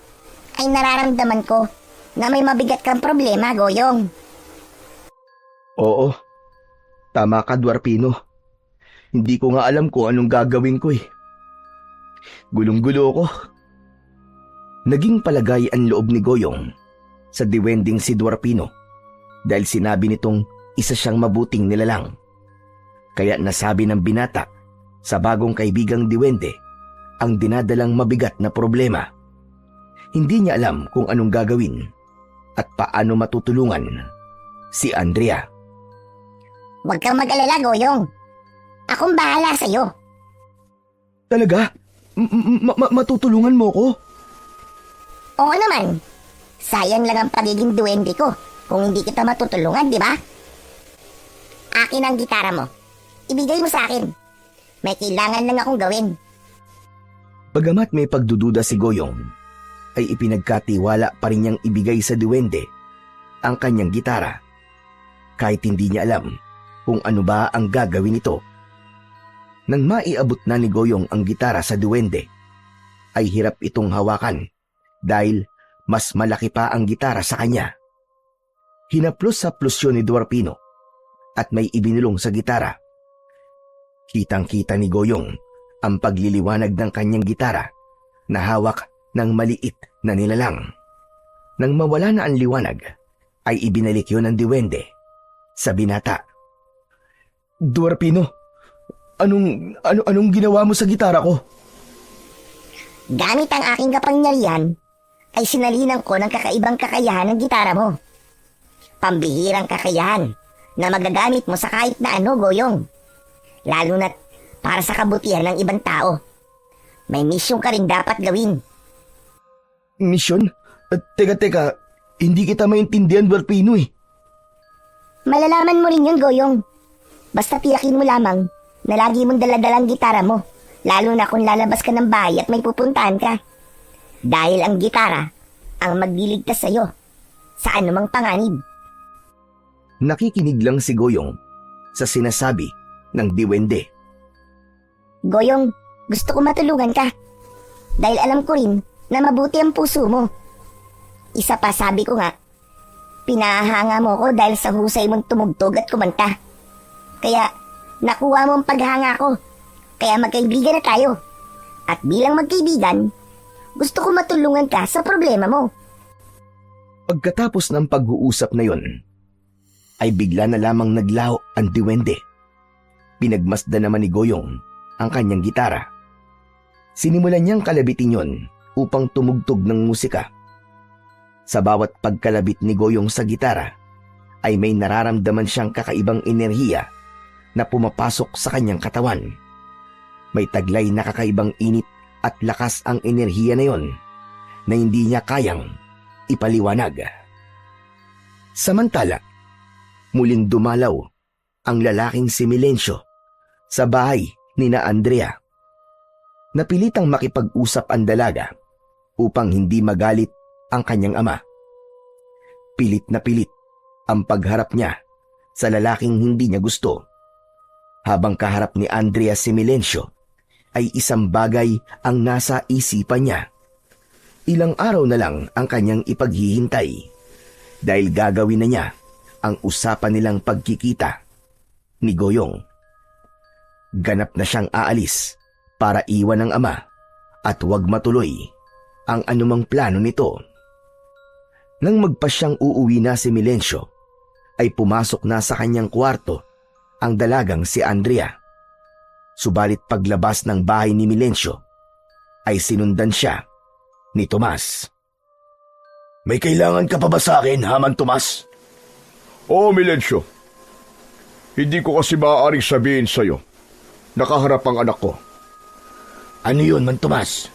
ay nararamdaman ko na may mabigat kang problema, Goyong. Oo, tama ka, Dwarpino. Hindi ko nga alam kung anong gagawin ko eh. Gulong-gulo ko. Naging palagay ang loob ni Goyong sa diwending si Dwarpino dahil sinabi nitong isa siyang mabuting nilalang. Kaya nasabi ng binata sa bagong kaibigang diwende ang dinadalang mabigat na problema. Hindi niya alam kung anong gagawin at paano matutulungan si Andrea. Huwag kang mag-alala, Goyong. Akong bahala sa'yo. Talaga? Matutulungan mo ko? Oo naman. Sayang lang ang pagiging duwende ko kung hindi kita matutulungan, di ba? Akin ang gitara mo. Ibigay mo sa akin. May kailangan lang akong gawin. Bagamat may pagdududa si Goyong, ay ipinagkatiwala pa rin niyang ibigay sa duwende ang kanyang gitara, kahit hindi niya alam kung ano ba ang gagawin nito. Nang maiabot na ni Goyong ang gitara sa duwende, ay hirap itong hawakan dahil mas malaki pa ang gitara sa kanya. Hinaplos-haplos yun ni Duarpino at may ibinulong sa gitara. Kitang-kita ni Goyong ang pagliliwanag ng kanyang gitara na hawak ng maliit na nilalang. Nang mawala na ang liwanag, ay ibinalik yun ng duwende sa binata. Duarpino, anong ginawa mo sa gitara ko? Gamit ang aking kapangyarihan, ay sinalinan ko ng kakaibang kakayahan ng gitara mo. Pambihirang kakayahan na magagamit mo sa kahit na ano, Goyong. Lalo na't para sa kabutihan ng ibang tao. May misyon ka rin dapat gawin. Misyon? Teka, hindi kita maintindihan, Duarpino eh. Malalaman mo rin yun, Goyong. Basta tiyakin mo lamang na lagi mong daladalang gitara mo, lalo na kung lalabas ka ng bahay at may pupuntahan ka. Dahil ang gitara ang magliligtas sa'yo sa anumang panganib. Nakikinig lang si Goyong sa sinasabi ng diwende. Goyong, gusto ko matulungan ka. Dahil alam ko rin na mabuti ang puso mo. Isa pa, sabi ko nga, pinahanga mo ko dahil sa husay mong tumugtog at kumanta. Kaya nakuha mo ang paghanga ko. Kaya magkaibigan na tayo. At bilang magkaibigan, gusto ko matulungan ka sa problema mo. Pagkatapos ng pag-uusap na yon, ay bigla na lamang naglaho ang diwende. Pinagmasdan naman ni Goyong ang kanyang gitara. Sinimulan niyang kalabitin yon upang tumugtog ng musika. Sa bawat pagkalabit ni Goyong sa gitara, ay may nararamdaman siyang kakaibang enerhiya na pumapasok sa kanyang katawan. May taglay na kakaibang init at lakas ang enerhiya na yon na hindi niya kayang ipaliwanag. Samantala, muling dumalaw ang lalaking si Milencio sa bahay ni na Andrea. Napilitang makipag-usap ang dalaga upang hindi magalit ang kanyang ama. Pilit na pilit ang pagharap niya sa lalaking hindi niya gusto. Habang kaharap ni Andrea si Milencio, ay isang bagay ang nasa isipan niya. Ilang araw na lang ang kanyang ipaghihintay dahil gagawin na niya ang usapan nilang pagkikita ni Goyong. Ganap na siyang aalis para iwan ng ama at huwag matuloy ang anumang plano nito. Nang magpasyang uuwi na si Milencio, ay pumasok na sa kanyang kwarto ang dalagang si Andrea. Subalit paglabas ng bahay ni Milencio, ay sinundan siya ni Tomas. May kailangan ka pa ba sa akin, Haman Tomas? Oo, Milencio. Hindi ko kasi maaaring sabihin sa'yo. Nakaharap ang anak ko. Ano yun, Man Tomas?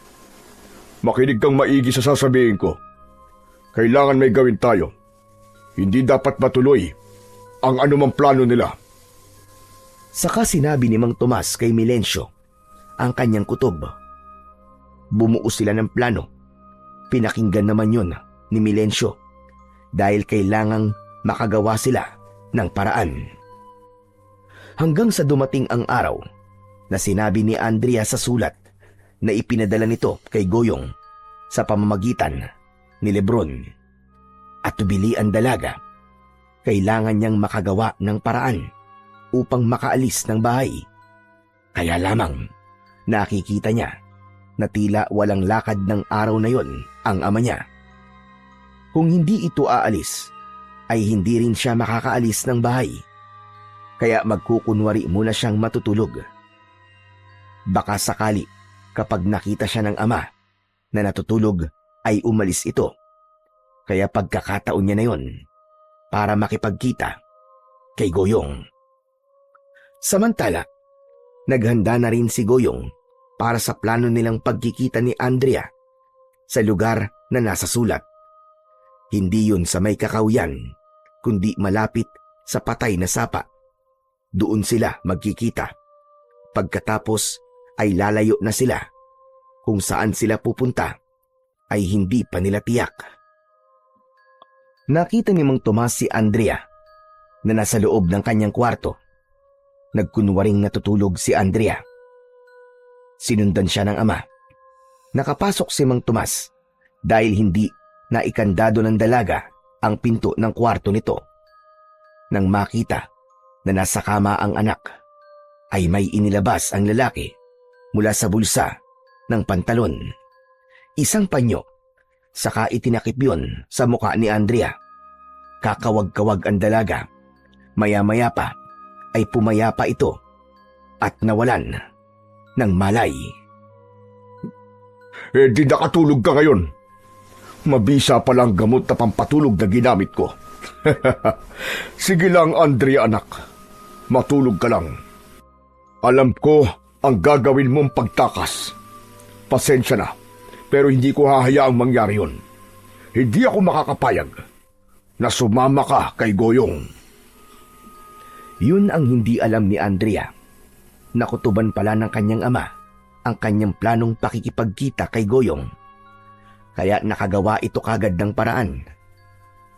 Makinig kang maigi sa sasabihin ko. Kailangan may gawin tayo. Hindi dapat matuloy ang anumang plano nila. Saka sinabi ni Mang Tomas kay Milencio ang kanyang kutob. Bumuo sila ng plano. Pinakinggan naman yun ni Milencio dahil kailangang makagawa sila ng paraan. Hanggang sa dumating ang araw na sinabi ni Andrea sa sulat na ipinadala nito kay Goyong sa pamamagitan ni Lebron. At tubili ang dalaga, kailangan niyang makagawa ng paraan upang makaalis ng bahay. Kaya lamang nakikita niya na tila walang lakad ng araw na yon ang ama niya. Kung hindi ito aalis, ay hindi rin siya makakaalis ng bahay. Kaya magkukunwari muna siyang matutulog. Baka sakali Kapag nakita siya ng ama na natutulog ay umalis ito. Kaya pagkakataon niya na yon para makipagkita kay Goyong. Samantala, naghanda na rin si Goyong para sa plano nilang pagkikita ni Andrea sa lugar na nasa sulat. Hindi yun sa may kakawyan, kundi malapit sa patay na sapa. Doon sila magkikita. Pagkatapos ay lalayo na sila. Kung saan sila pupunta ay hindi pa nila tiyak. Nakita ni Mang Tomas si Andrea na nasa loob ng kanyang kwarto. Nagkunwaring natutulog si Andrea. Sinundan siya ng ama. Nakapasok si Mang Tomas dahil hindi naikandado ng dalaga ang pinto ng kwarto nito. Nang makita na nasa kama ang anak, ay may inilabas ang lalaki mula sa bulsa ng pantalon. Isang panyo, saka itinakip yun sa muka ni Andrea. Kakawag-kawag ang dalaga. Maya-maya pa ay pumayapa ito at nawalan ng malay. Di nakatulog ka ngayon. Mabisa palang gamot na pampatulog na ginamit ko. Sige lang, Andrea anak. Matulog ka lang. Alam ko ang gagawin mong pagtakas. Pasensya na, pero hindi ko hahayaang mangyari yun. Hindi ako makakapayag na sumama ka kay Goyong. Yun ang hindi alam ni Andrea. Nakutuban pala ng kanyang ama ang kanyang planong pakikipagkita kay Goyong. Kaya nakagawa ito kagad ng paraan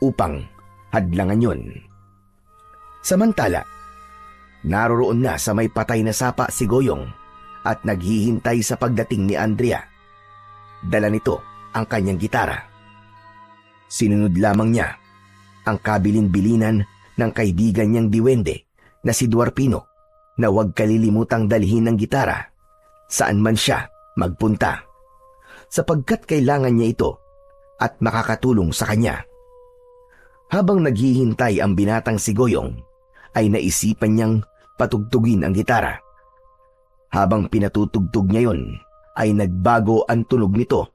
upang hadlangan yun. Samantala, naroroon na sa may patay na sapa si Goyong at naghihintay sa pagdating ni Andrea. Dala nito ang kanyang gitara. Sinunod lamang niya ang kabilin-bilinan ng kaibigan niyang diwende na si Duarpino na huwag kalilimutang dalhin ng gitara saan man siya magpunta, sapagkat kailangan niya ito at makakatulong sa kanya. Habang naghihintay ang binatang si Goyong, ay naisipan niyang patugtugin ang gitara. Habang pinatutugtog niya yon, ay nagbago ang tunog nito.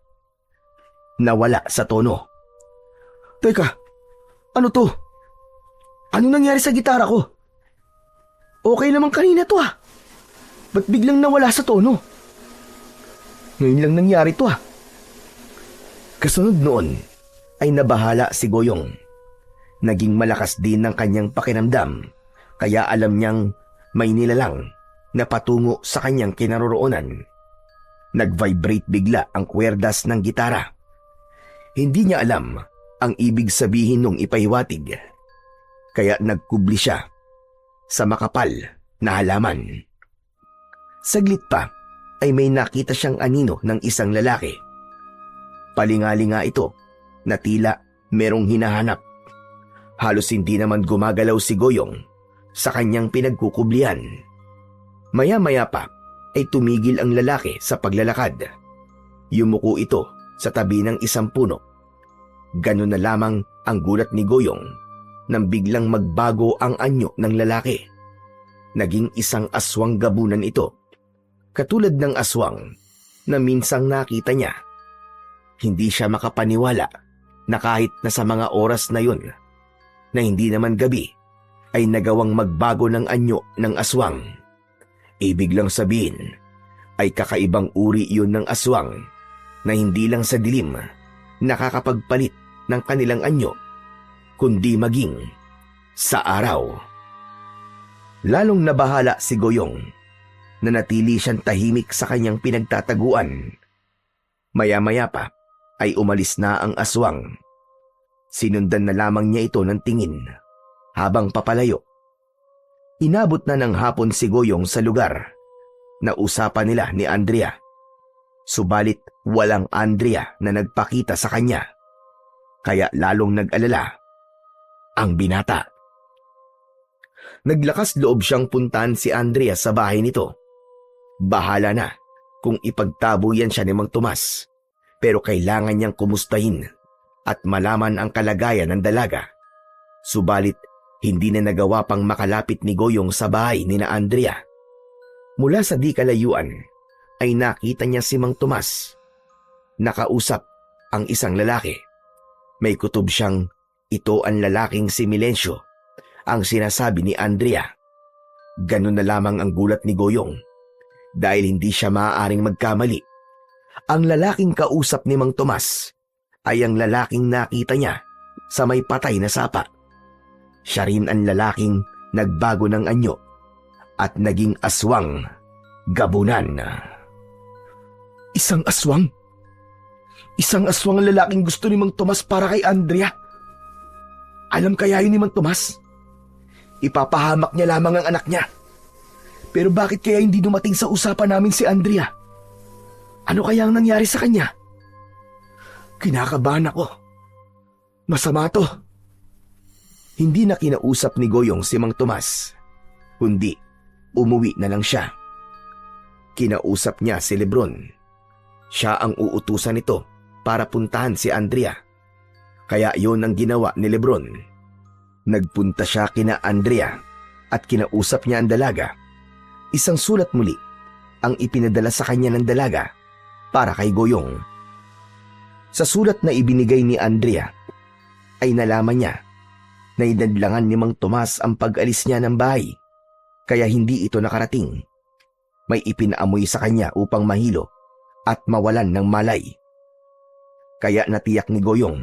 Nawala sa tono. Teka, ano to? Ano nangyari sa gitara ko? Okay naman kanina to ah. Ba't biglang nawala sa tono? Ngayon lang nangyari to ah. Kasunod noon ay nabahala si Goyong. Naging malakas din ng kanyang pakiramdam, kaya alam niyang may nilalang na patungo sa kanyang kinaroroonan. Nag-vibrate bigla ang kwerdas ng gitara. Hindi niya alam ang ibig sabihin nung ipahiwatig, kaya nagkubli siya sa makapal na halaman. Saglit pa ay may nakita siyang anino ng isang lalaki. Palingalinga ito na tila merong hinahanap. Halos hindi naman gumagalaw si Goyong sa kanyang pinagkukublihan. Maya-maya pa ay tumigil ang lalaki sa paglalakad. Yumuko ito sa tabi ng isang puno. Ganun na lamang ang gulat ni Goyong nang biglang magbago ang anyo ng lalaki. Naging isang aswang gabunan ito. Katulad ng aswang na minsang nakita niya. Hindi siya makapaniwala na kahit na sa mga oras na yun, na hindi naman gabi, ay nagawang magbago ng anyo ng aswang. Ibig lang sabihin ay kakaibang uri yun ng aswang na hindi lang sa dilim nakakapagpalit ng kanilang anyo, kundi maging sa araw. Lalong nabahala si Goyong na natili siyang tahimik sa kanyang pinagtataguan. Maya-maya pa ay umalis na ang aswang. Sinundan na lamang niya ito ng tingin habang papalayo. Inabot na ng hapon si Goyong sa lugar na usapan nila ni Andrea. Subalit walang Andrea na nagpakita sa kanya. Kaya lalong nag-alala ang binata. Naglakas loob siyang puntahan si Andrea sa bahay nito. Bahala na kung ipagtabo yan siya ni Mang Tomas, pero kailangan niyang kumustahin at malaman ang kalagayan ng dalaga. Subalit hindi na nagawa pang makalapit ni Goyong sa bahay ni na Andrea. Mula sa di kalayuan ay nakita niya si Mang Tomas. Nakausap ang isang lalaki. May kutob siyang ito ang lalaking si Milencio, ang sinasabi ni Andrea. Ganun na lamang ang gulat ni Goyong dahil hindi siya maaaring magkamali. Ang lalaking kausap ni Mang Tomas ay ang lalaking nakita niya sa may patay na sapa. Siya rin ang lalaking nagbago ng anyo at naging aswang gabunan. Isang aswang? Isang aswang ang lalaking gusto ni Mang Tomas para kay Andrea. Alam kaya yun ni Mang Tomas? Ipapahamak niya lamang ang anak niya. Pero bakit kaya hindi dumating sa usapan namin si Andrea? Ano kaya ang nangyari sa kanya? Kinakabahan ako. Masama to. Hindi na kinausap ni Goyong si Mang Tomas, kundi umuwi na lang siya. Kinausap niya si Lebron. Siya ang uutusan nito para puntahan si Andrea. Kaya yon ang ginawa ni Lebron. Nagpunta siya kina Andrea at kinausap niya ang dalaga. Isang sulat muli ang ipinadala sa kanya ng dalaga para kay Goyong. Sa sulat na ibinigay ni Andrea ay nalaman niya na inadlangan ni Mang Tomas ang pag-alis niya ng bahay, kaya hindi ito nakarating. May ipinaamoy sa kanya upang mahilo at mawalan ng malay. Kaya natiyak ni Goyong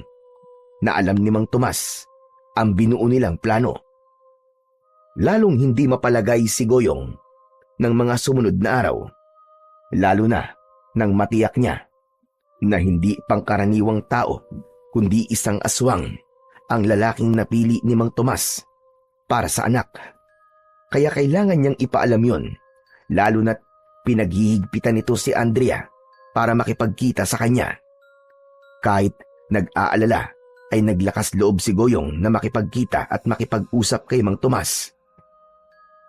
na alam ni Mang Tomas ang binuo nilang plano. Lalong hindi mapalagay si Goyong ng mga sumunod na araw, lalo na nang matiyak niya na hindi pangkaraniwang tao kundi isang aswang ang lalaking napili ni Mang Tomas para sa anak. Kaya kailangan niyang ipaalam yon, lalo na't pinaghihigpitan nito si Andrea para makipagkita sa kanya. Kahit nag-aalala ay naglakas loob si Goyong na makipagkita at makipag-usap kay Mang Tomas.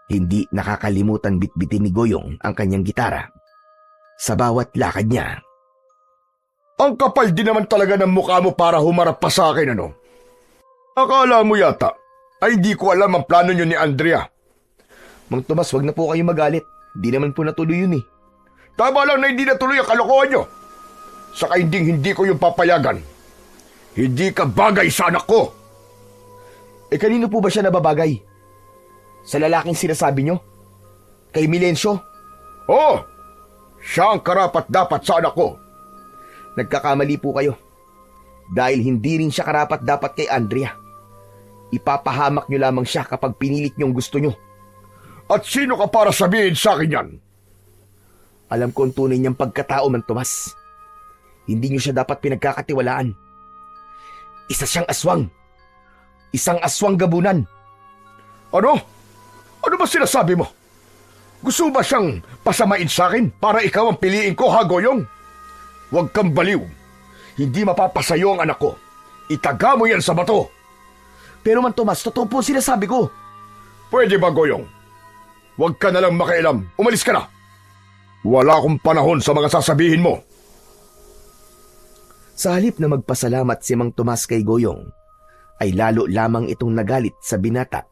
Hindi nakakalimutan bitbitin ni Goyong ang kanyang gitara sa bawat lakad niya. Ang kapal din naman talaga ng mukha mo para humarap pa sa akin, ano? Akala mo yata ay hindi ko alam ang plano niyo ni Andrea. Mang Tomas, wag na po kayo magalit. Di naman po natuloy yun eh. Tama lang na hindi natuloy ang kalokohan niyo. Saka hindi ko yung papayagan. Hindi ka bagay sa anak ko. Kanino po ba siya nababagay? Sa lalaking sinasabi niyo? Kay Milencio? Oo, siya ang karapat-dapat sa anak ko. Nagkakamali po kayo. Dahil hindi rin siya karapat-dapat kay Andrea. Ipapahamak niyo lamang siya kapag pinilit niyong gusto niyo. At sino ka para sabihin sa akin yan? Alam ko ang tunay niyang pagkatao, Mang Tomas. Hindi niyo siya dapat pinagkakatiwalaan. Isa siyang aswang. Isang aswang gabunan. Ano? Ano ba sinasabi mo? Gusto ba siyang pasamain sa akin para ikaw ang piliin ko, ha, Goyong? Huwag kang baliw. Hindi mapapasayo ang anak ko. Itaga mo yan sa bato. Pero Mang Tomas, totoo po sinasabi ko. Pwede ba, Goyong? Huwag ka na lang makialam. Umalis ka na. Wala akong panahon sa mga sasabihin mo. Sa halip na magpasalamat si Mang Tomas kay Goyong, ay lalo lamang itong nagalit sa binata.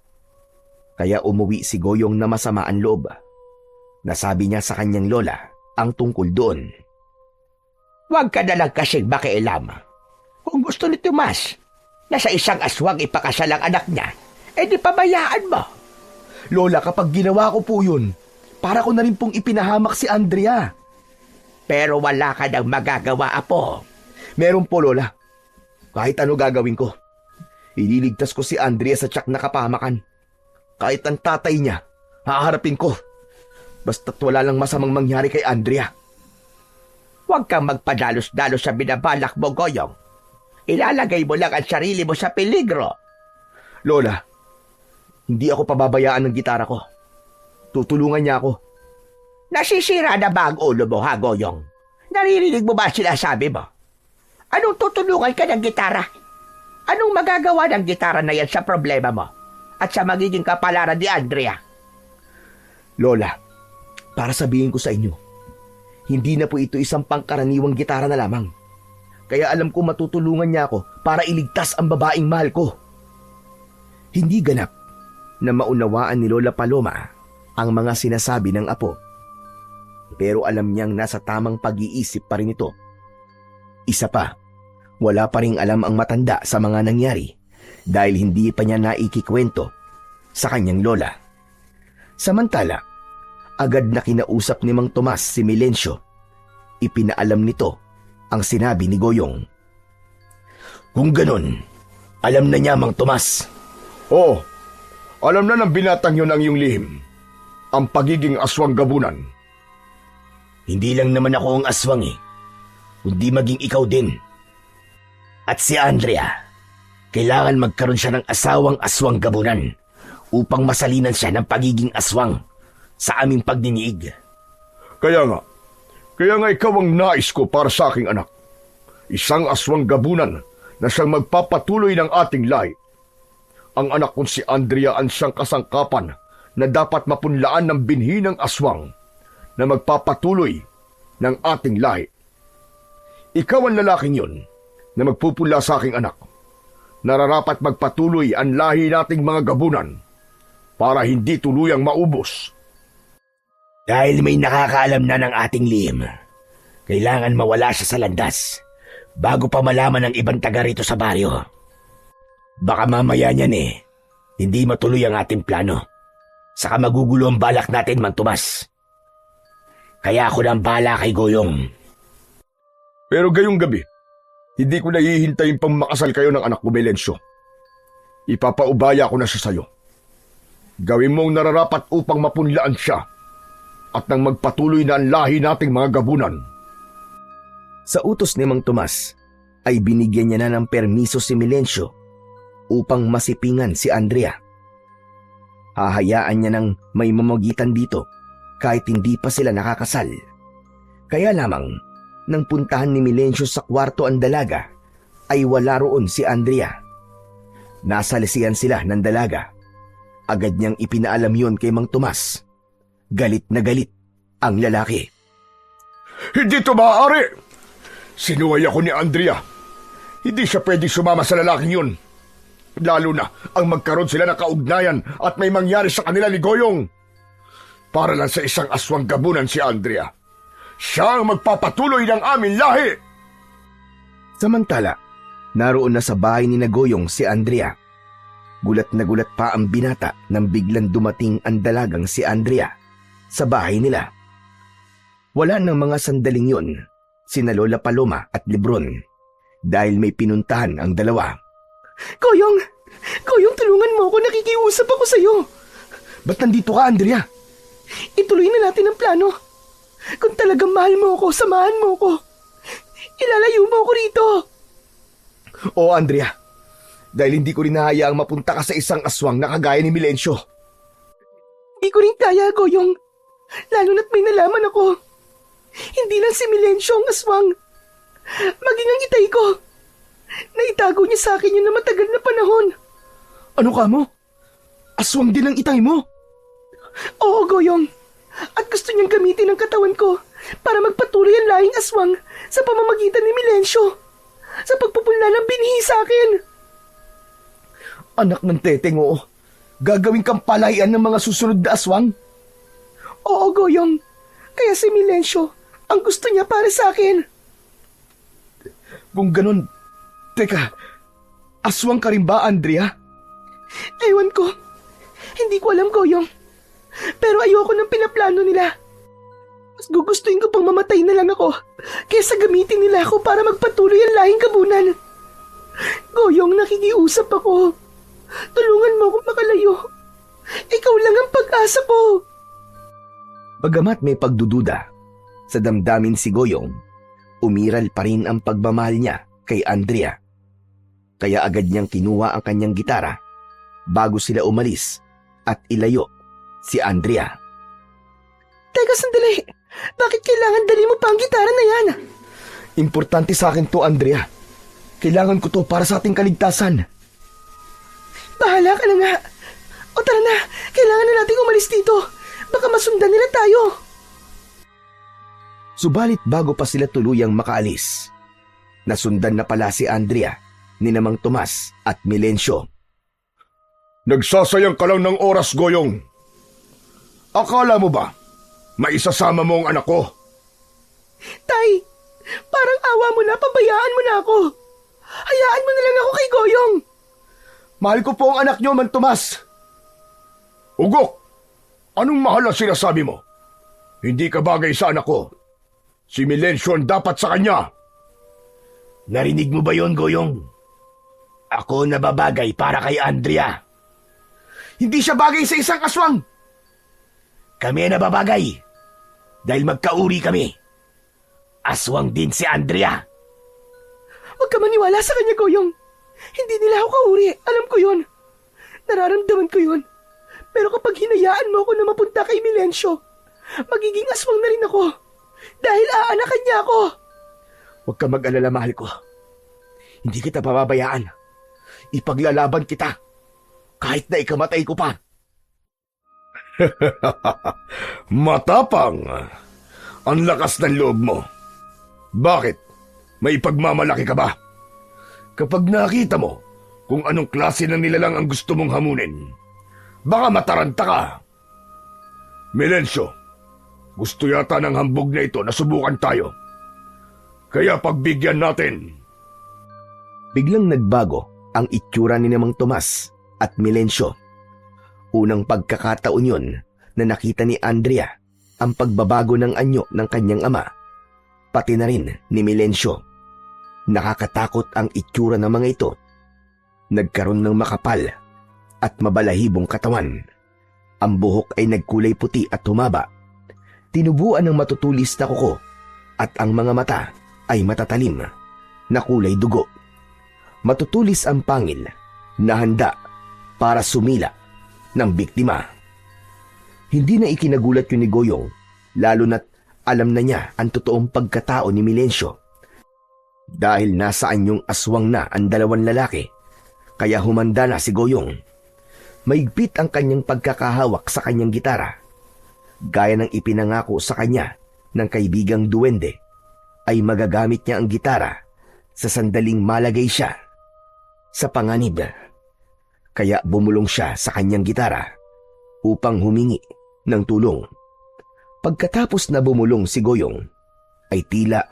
Kaya umuwi si Goyong na masama ang loob. Nasabi niya sa kanyang lola ang tungkol doon. Huwag ka na lang kasing makialam. Kung gusto ni Tomas na sa isang aswang ipakasal ang anak niya, di pabayaan mo. Lola, kapag ginawa ko po yun, para ko na rin pong ipinahamak si Andrea. Pero wala ka nang magagawa, apo. Meron po, Lola. Kahit ano gagawin ko, ililigtas ko si Andrea sa tiyak na kapahamakan. Kahit ang tatay niya, haharapin ko. Basta't wala lang masamang mangyari kay Andrea. Huwag kang magpadalos-dalos sa binabalak mo, Goyong. Ilalagay mo lang ang sarili mo sa peligro. Lola, hindi ako pababayaan ng gitara ko. Tutulungan niya ako. Nasisira na ba ang ulo mo, ha, Goyong? Naririnig mo ba sinasabi mo? Anong tutulungan ka ng gitara? Anong magagawa ng gitara na yan sa problema mo at sa magiging kapalaran ni Andrea? Lola, para sabihin ko sa inyo, hindi na po ito isang pangkaraniwang gitara na lamang. Kaya alam ko matutulungan niya ako para iligtas ang babaeng mahal ko. Hindi ganap na maunawaan ni Lola Paloma ang mga sinasabi ng apo. pero alam niyang nasa tamang pag-iisip pa rin ito. Isa pa, wala pa ring alam ang matanda sa mga nangyari dahil hindi pa niya naikikwento sa kanyang lola. Samantala, agad na kinausap ni Mang Tomas si Milencio. Ipinaalam nito ang sinabi ni Goyong. Kung ganun, alam na niya, Mang Tomas. Oo, alam na ng binatang yun ang iyong lihim. Ang pagiging aswang gabunan. Hindi lang naman ako ang aswang kundi maging ikaw din. At si Andrea, kailangan magkaroon siya ng asawang aswang gabunan upang masalinan siya ng pagiging aswang sa aming pagdiniig. Kaya nga ikaw ang nais ko para sa aking anak. Isang aswang gabunan na siyang magpapatuloy ng ating lahi. Ang anak kong si Andrea ang siyang kasangkapan na dapat mapunlaan ng binhi ng aswang na magpapatuloy ng ating lahi. Ikaw ang lalaking yun na magpupula sa aking anak. Nararapat magpatuloy ang lahi nating mga gabunan para hindi tuluyang maubos. Dahil may nakakaalam na ng ating lihim, kailangan mawala siya sa landas bago pa malaman ng ibang taga rito sa baryo. Baka mamaya niyan hindi matuloy ang ating plano. Saka magugulo ang balak natin, Mang Tomas. Kaya ako nang bala kay Goyong. Pero gayong gabi, hindi ko nahihintayin pang makasal kayo ng anak ko, Milencio. Ipapaubaya ko na siya sa'yo. Gawin mong nararapat upang mapunlaan siya at nang magpatuloy na ang lahi nating mga gabunan. Sa utos ni Mang Tomas, ay binigyan niya na ng permiso si Milencio upang masipingan si Andrea. Hahayaan niya nang may mamagitan dito kahit hindi pa sila nakakasal. Kaya lamang, nang puntahan ni Milencio sa kwarto ang dalaga, ay wala roon si Andrea. Nasalisihan sila ng dalaga. Agad niyang ipinaalam yon kay Mang Tomas. Galit na galit ang lalaki. Hindi ito maaari! Sinuway ako ni Andrea. Hindi siya pwedeng sumama sa lalaking yun. Lalo na ang magkaroon sila ng kaugnayan at may mangyari sa kanila ni Goyong. Para lang sa isang aswang gabunan si Andrea. Siya ang magpapatuloy ng aming lahi! Samantala, naroon na sa bahay ni Goyong si Andrea. Gulat na gulat pa ang binata nang biglang dumating ang dalagang si Andrea sa bahay nila. Wala ng mga sandaling yun sina Lola Paloma at Lebron dahil may pinuntahan ang dalawa. Goyong! Goyong, tulungan mo ako. Nakikiusap ako sa'yo. Ba't nandito ka, Andrea? Ituloy na natin ang plano. Kung talagang mahal mo ako, samahan mo ako. Ilalayo mo ako rito. Oo, Andrea. Dahil hindi ko rin nahayaang mapunta ka sa isang aswang na kagaya ni Milencio. Hindi ko rin kaya, Goyong. Lalo na't may nalaman ako. Hindi lang si Milencio ang aswang. Maging ang itay ko. Naitago niya sa akin yun na matagal na panahon. Ano ka mo? Aswang din ang itay mo? Oo, Goyong. At gusto niyang gamitin ang katawan ko para magpatuloy ang lahing aswang sa pamamagitan ni Milencio sa pagpupunla ng binhi sa akin. Anak ng teteng, oo. Gagawin kang palayan ng mga susunod na aswang? Oo, Goyong. Kaya si Milencio ang gusto niya para sa akin. Kung ganun, teka, aswang ka rin ba, Andrea? Ewan ko. Hindi ko alam, Goyong. Pero ayoko ng pinaplano nila. Mas gugustuhin ko pang mamatay na lang ako kaysa gamitin nila ako para magpatuloy ang lahing gabunan. Goyong, nakikiusap ako. Tulungan mo akong makalayo. Ikaw lang ang pag-asa ko. Bagamat may pagdududa sa damdamin si Goyong, umiral pa rin ang pagmamahal niya kay Andrea. Kaya agad niyang kinuha ang kanyang gitara bago sila umalis at ilayo si Andrea. Teka, sandali. Bakit kailangan dali mo pa ang gitara na yan? Importante sa akin to, Andrea. Kailangan ko to para sa ating kaligtasan. Bahala ka na nga. O tara na, kailangan na nating umalis dito. Baka masundan nila tayo. Subalit bago pa sila tuluyang makaalis, nasundan na pala si Andrea ni Mang Tomas at Milencio. Nagsasayang ka lang ng oras, Goyong. Akala mo ba, maisasama mo ang anak ko. Tay, parang awa mo na, pabayaan mo na ako. Hayaan mo na lang ako kay Goyong. Mahal ko po ang anak niyo, Man Tomas. Ugok, anong mahal na sinasabi mo? Hindi ka bagay sa anak ko. Si Milencio ang dapat sa kanya. Narinig mo ba yon, Goyong? Ako nababagay para kay Andrea. Hindi siya bagay sa isang aswang. Kami ang nababagay. Dahil magkauri kami. Aswang din si Andrea. Huwag ka maniwala sa kanya, Goyong. Hindi nila ako kauri. Alam ko yon. Nararamdaman ko yon. Pero kapag hinayaan mo ako na mapunta kay Milencio, magiging aswang na rin ako. Dahil aanakan niya ako. Huwag ka mag-alala, mahal ko. Hindi kita pababayaan. Ipaglalaban kita. Kahit na ikamatay ko pa. Matapang. Ang lakas ng loob mo. Bakit? May pagmamalaki ka ba? Kapag nakita mo kung anong klase ng nilalang ang gusto mong hamunin, baka mataranta ka. Milencio, gusto yata ng hambog na ito na subukan tayo. Kaya pagbigyan natin. Biglang nagbago ang itsura ni Mang Tomas at Milencio. Unang pagkakataon yun na nakita ni Andrea ang pagbabago ng anyo ng kanyang ama, pati na rin ni Milencio. Nakakatakot ang itsura ng mga ito. Nagkaroon ng makapal at mabalahibong katawan. Ang buhok ay nagkulay puti at humaba. Tinubuan ng matutulis na kuko at ang mga mata ay matatalim na kulay dugo. Matutulis ang pangil na handa para sumila ng biktima. Hindi na ikinagulat yun ni Goyong, lalo na't alam na niya ang totoong pagkatao ni Milencio. Dahil nasa anyong aswang na ang dalawang lalaki, kaya humanda na si Goyong. Maigpit ang kanyang pagkakahawak sa kanyang gitara. Gaya ng ipinangako sa kanya ng kaibigang duwende, ay magagamit niya ang gitara sa sandaling malagay siya sa panganib. Kaya bumulong siya sa kanyang gitara upang humingi ng tulong. Pagkatapos na bumulong si Goyong, ay tila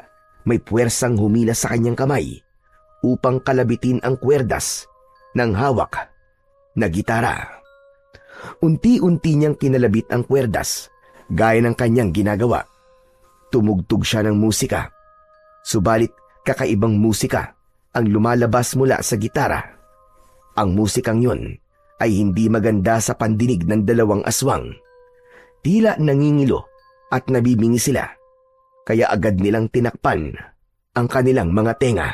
may puwersang humila sa kanyang kamay upang kalabitin ang kwerdas ng hawak na gitara. Unti-unti niyang kinalabit ang kwerdas gaya ng kanyang ginagawa. Tumugtog siya ng musika, subalit kakaibang musika ang lumalabas mula sa gitara. Ang musikang yun ay hindi maganda sa pandinig ng dalawang aswang. Tila nangingilo at nabibingi sila, kaya agad nilang tinakpan ang kanilang mga tenga.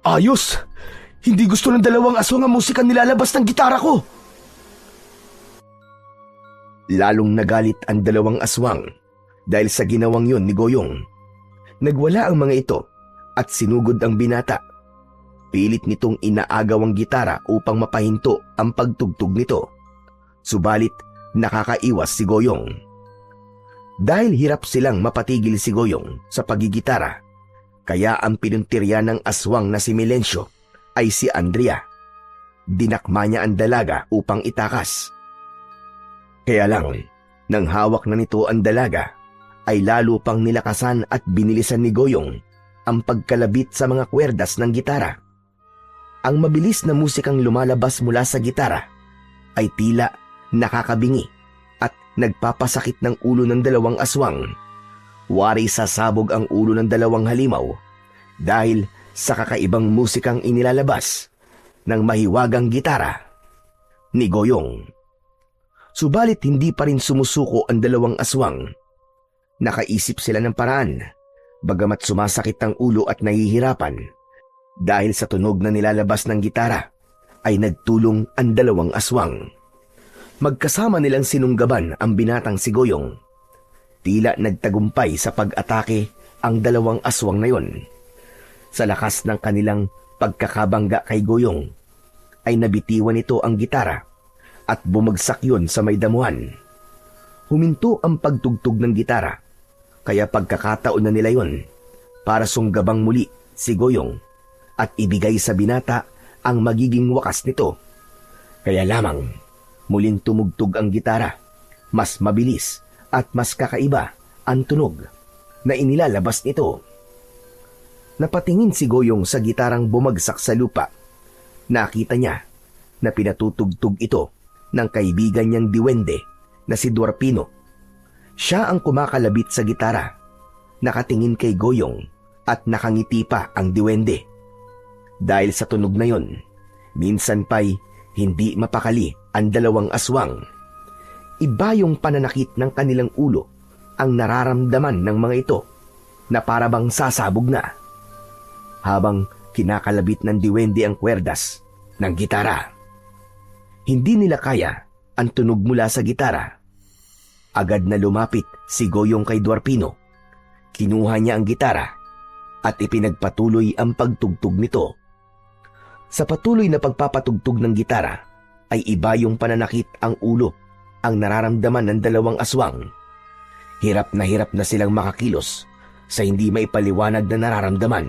Ayos! Hindi gusto ng dalawang aswang ang musika nilalabas ng gitara ko. Lalong nagalit ang dalawang aswang dahil sa ginawang yun ni Goyong. Nagwala ang mga ito at sinugod ang binata. Pilit nitong inaagaw ang gitara upang mapahinto ang pagtugtog nito. Subalit nakakaiwas si Goyong. Dahil hirap silang mapatigil si Goyong sa pagigitara, kaya ang pinuntirya ng aswang na si Milencio ay si Andrea. Dinakma niya ang dalaga upang itakas. Kaya lang, nang hawak na nito ang dalaga, ay lalo pang nilakasan at binilisan ni Goyong ang pagkalabit sa mga kwerdas ng gitara. Ang mabilis na musikang lumalabas mula sa gitara ay tila nakakabingi at nagpapasakit ng ulo ng dalawang aswang. Wari sasabog ang ulo ng dalawang halimaw dahil sa kakaibang musikang inilalabas ng mahiwagang gitara ni Goyong. Subalit hindi pa rin sumusuko ang dalawang aswang. Nakaisip sila ng paraan, bagamat sumasakit ang ulo at nahihirapan. Dahil sa tunog na nilalabas ng gitara, ay nagtulong ang dalawang aswang. Magkasama nilang sinunggaban ang binatang si Goyong. Tila nagtagumpay sa pag-atake ang dalawang aswang na yon. Sa lakas ng kanilang pagkakabangga kay Goyong, ay nabitiwan nito ang gitara at bumagsak yon sa may damuhan. Huminto ang pagtugtog ng gitara, kaya pagkakataon na nila yon para sunggabang muli si Goyong at ibigay sa binata ang magiging wakas nito. Kaya lamang, muling tumugtog ang gitara, mas mabilis at mas kakaiba ang tunog na inilalabas nito. Napatingin si Goyong sa gitarang bumagsak sa lupa. Nakita niya na pinatutugtog ito ng kaibigan niyang diwende na si Duarpino. Siya ang kumakalabit sa gitara. Nakatingin kay Goyong at nakangiti pa ang diwende. Dahil sa tunog na yon, minsan pa'y hindi mapakali ang dalawang aswang. Iba yung pananakit ng kanilang ulo ang nararamdaman ng mga ito na parabang sasabog na. Habang kinakalabit ng diwende ang kwerdas ng gitara. Hindi nila kaya ang tunog mula sa gitara. Agad na lumapit si Goyong kay Duarpino. Kinuha niya ang gitara at ipinagpatuloy ang pagtugtog nito. Sa patuloy na pagpapatugtog ng gitara ay iba yung pananakit ang ulo ang nararamdaman ng dalawang aswang. Hirap na silang makakilos sa hindi maipaliwanag na nararamdaman.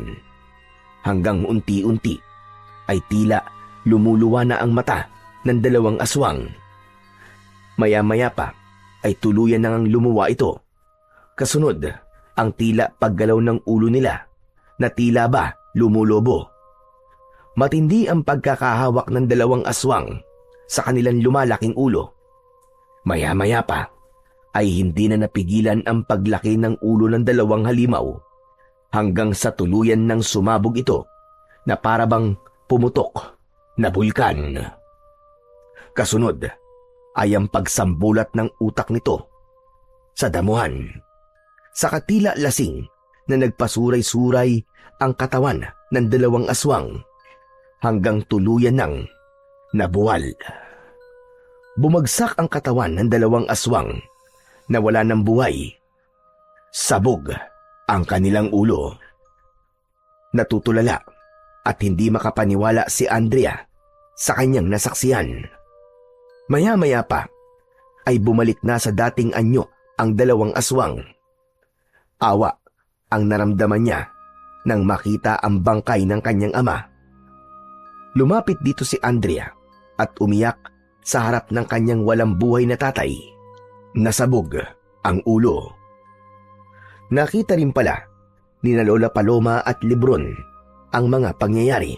Hanggang unti-unti ay tila lumuluwa na ang mata ng dalawang aswang. Maya-maya pa ay tuluyan nang lumuwa ito. Kasunod, ang tila paggalaw ng ulo nila na tila ba lumulobo. Matindi ang pagkakahawak ng dalawang aswang sa kanilang lumalaking ulo. Maya-maya pa ay hindi na napigilan ang paglaki ng ulo ng dalawang halimaw hanggang sa tuluyan ng sumabog ito na parabang pumutok na bulkan. Kasunod ay ang pagsambulat ng utak nito sa damuhan. Sa katila lasing na nagpasuray-suray ang katawan ng dalawang aswang hanggang tuluyan ng nabuwal. Bumagsak ang katawan ng dalawang aswang na wala ng buhay. Sabog ang kanilang ulo. Natutulala at hindi makapaniwala si Andrea sa kanyang nasaksihan. Maya-maya pa ay bumalik na sa dating anyo ang dalawang aswang. Awa ang naramdaman niya nang makita ang bangkay ng kanyang ama. Lumapit dito si Andrea at umiyak sa harap ng kanyang walang buhay na tatay. Nasabog ang ulo. Nakita rin pala ni na Lola Paloma at Lebron ang mga pangyayari.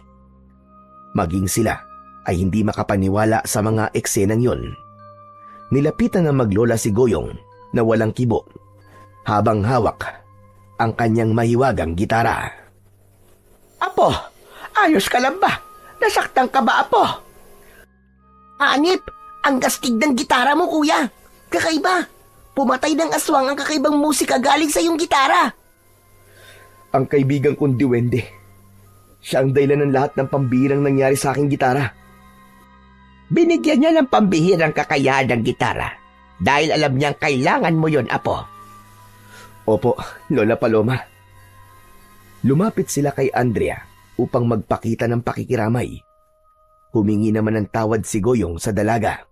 Maging sila ay hindi makapaniwala sa mga eksenang yon. Nilapitan ng maglola si Goyong na walang kibo habang hawak ang kanyang mahiwagang gitara. Apo, ayos ka lang ba? Nasaktan ka ba, Apo? Anip, ang gastig ng gitara mo, kuya. Kakaiba. Pumatay ng aswang ang kakaibang musika galing sa iyong gitara. Ang kaibigan kong diwende. Siya ang dahilan ng lahat ng pambihirang nangyari sa aking gitara. Binigyan niya ng pambihirang kakayahan ng gitara dahil alam niyang kailangan mo yon, Apo. Opo, Lola Paloma. Lumapit sila kay Andrea upang magpakita ng pakikiramay. Humingi naman ng tawad si Goyong sa dalaga.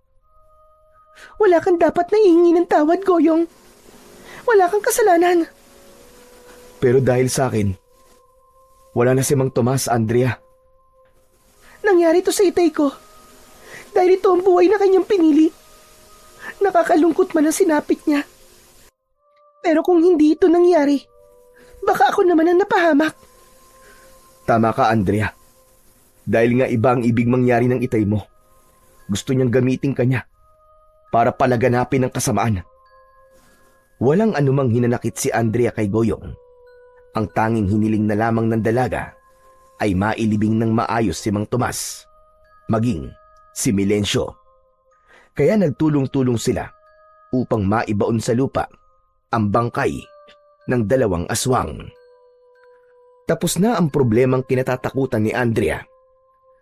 Wala kang dapat na ihingi ng tawad, Goyong. Wala kang kasalanan. Pero dahil sa akin, wala na si Mang Tomas, Andrea. Nangyari to sa itay ko. Dahil ito ang buhay na kanyang pinili. Nakakalungkot man ang sinapit niya. Pero kung hindi ito nangyari, baka ako naman ang napahamak. Tama ka, Andrea. Dahil nga iba ang ibig mangyari ng itay mo. Gusto niyang gamitin ka niya para palaganapin ang kasamaan. Walang anumang hinanakit si Andrea kay Goyong. Ang tanging hiniling na lamang ng dalaga ay mailibing ng maayos si Mang Tomas, maging si Milencio. Kaya nagtulong-tulong sila upang maibaon sa lupa ang bangkay ng dalawang aswang. Tapos na ang problemang kinatatakutan ni Andrea.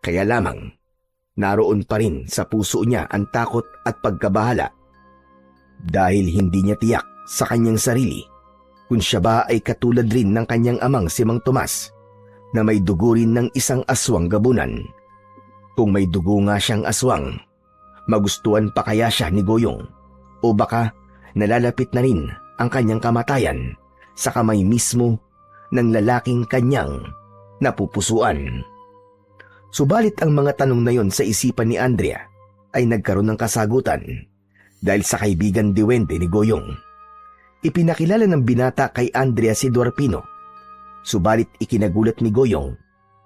Kaya lamang, naroon pa rin sa puso niya ang takot at pagkabahala. Dahil hindi niya tiyak sa kanyang sarili kung siya ba ay katulad rin ng kanyang amang si Mang Tomas na may dugo rin ng isang aswang gabunan. Kung may dugo nga siyang aswang, magustuhan pa kaya siya ni Goyong? O baka nalalapit na rin ang kanyang kamatayan sa kamay mismo ng lalaking kanyang napupusuan? Subalit ang mga tanong na yon sa isipan ni Andrea ay nagkaroon ng kasagutan dahil sa kaibigan diwende ni Goyong Ipinakilala ng binata kay Andrea si Duarpino. Subalit ikinagulat ni Goyong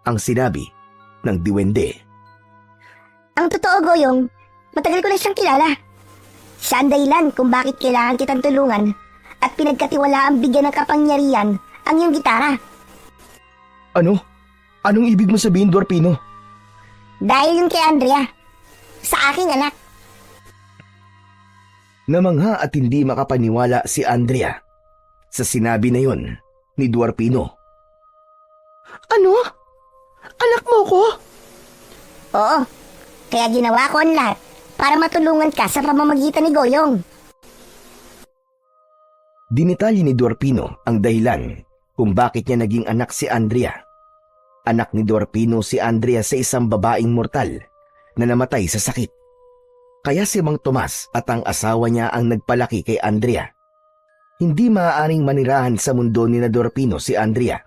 ang sinabi ng diwende. Ang totoo, Goyong, matagal ko na siyang kilala. Siya ang dahilan kung bakit kailangan kitang tulungan at pinagkatiwalaang bigyan ng kapangyarihan ang iyong gitara. Ano? Anong ibig mo sabihin, Duarpino? Dahil yun kay Andrea, sa aking anak. Namangha at hindi makapaniwala si Andrea sa sinabi na yon ni Duarpino. Ano? Anak mo ko? Oo, kaya ginawa ko ang lahat para matulungan ka sa pamamagitan ni Goyong. Dinitalye ni Duarpino ang dahilan kung bakit niya naging anak si Andrea. Anak ni Duarpino si Andrea sa isang babaeng mortal na namatay sa sakit. Kaya si Mang Tomas at ang asawa niya ang nagpalaki kay Andrea. Hindi maaaring manirahan sa mundo ni Duarpino si Andrea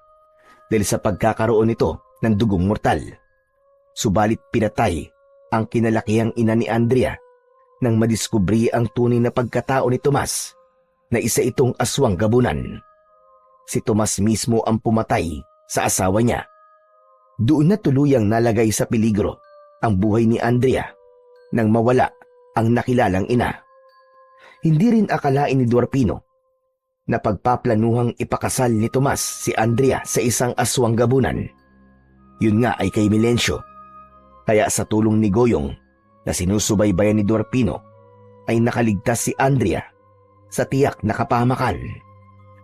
dahil sa pagkakaroon nito ng dugong mortal. Subalit pinatay ang kinalakihang ina ni Andrea nang madiskubri ang tunay na pagkatao ni Tomas na isa itong aswang gabunan. Si Tomas mismo ang pumatay sa asawa niya. Doon na tuluyang nalagay sa peligro ang buhay ni Andrea nang mawala ang nakilalang ina. Hindi rin akalain ni Duarpino na pagpaplanuhang ipakasal ni Tomas si Andrea sa isang aswang gabunan. Yun nga ay kay Milencio. Kaya sa tulong ni Goyong na sinusubaybayan ni Duarpino ay nakaligtas si Andrea sa tiyak na kapahamakan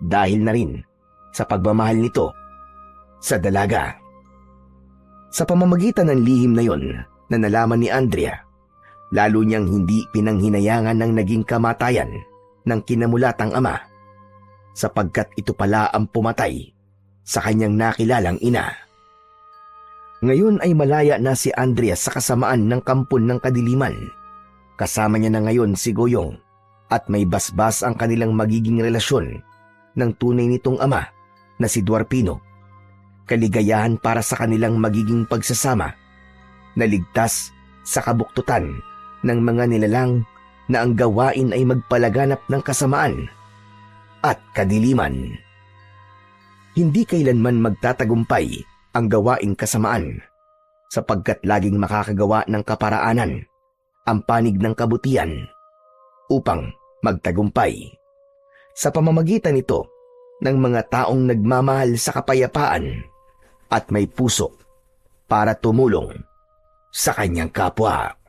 dahil na rin sa pagmamahal nito sa dalaga. Sa pamamagitan ng lihim na yon na nalaman ni Andrea, lalo niyang hindi pinanghinayangan ng naging kamatayan ng kinamulatang ama sapagkat ito pala ang pumatay sa kanyang nakilalang ina. Ngayon ay malaya na si Andrea sa kasamaan ng kampon ng kadiliman. Kasama niya na ngayon si Goyong at may basbas ang kanilang magiging relasyon ng tunay nitong ama na si Duarpino. Kaligayahan para sa kanilang magiging pagsasama na ligtas sa kabuktutan ng mga nilalang na ang gawain ay magpalaganap ng kasamaan at kadiliman. Hindi kailanman magtatagumpay ang gawaing kasamaan sapagkat laging makakagawa ng kaparaanan ang panig ng kabutihan upang magtagumpay. Sa pamamagitan nito ng mga taong nagmamahal sa kapayapaan at may puso para tumulong sa kanyang kapwa.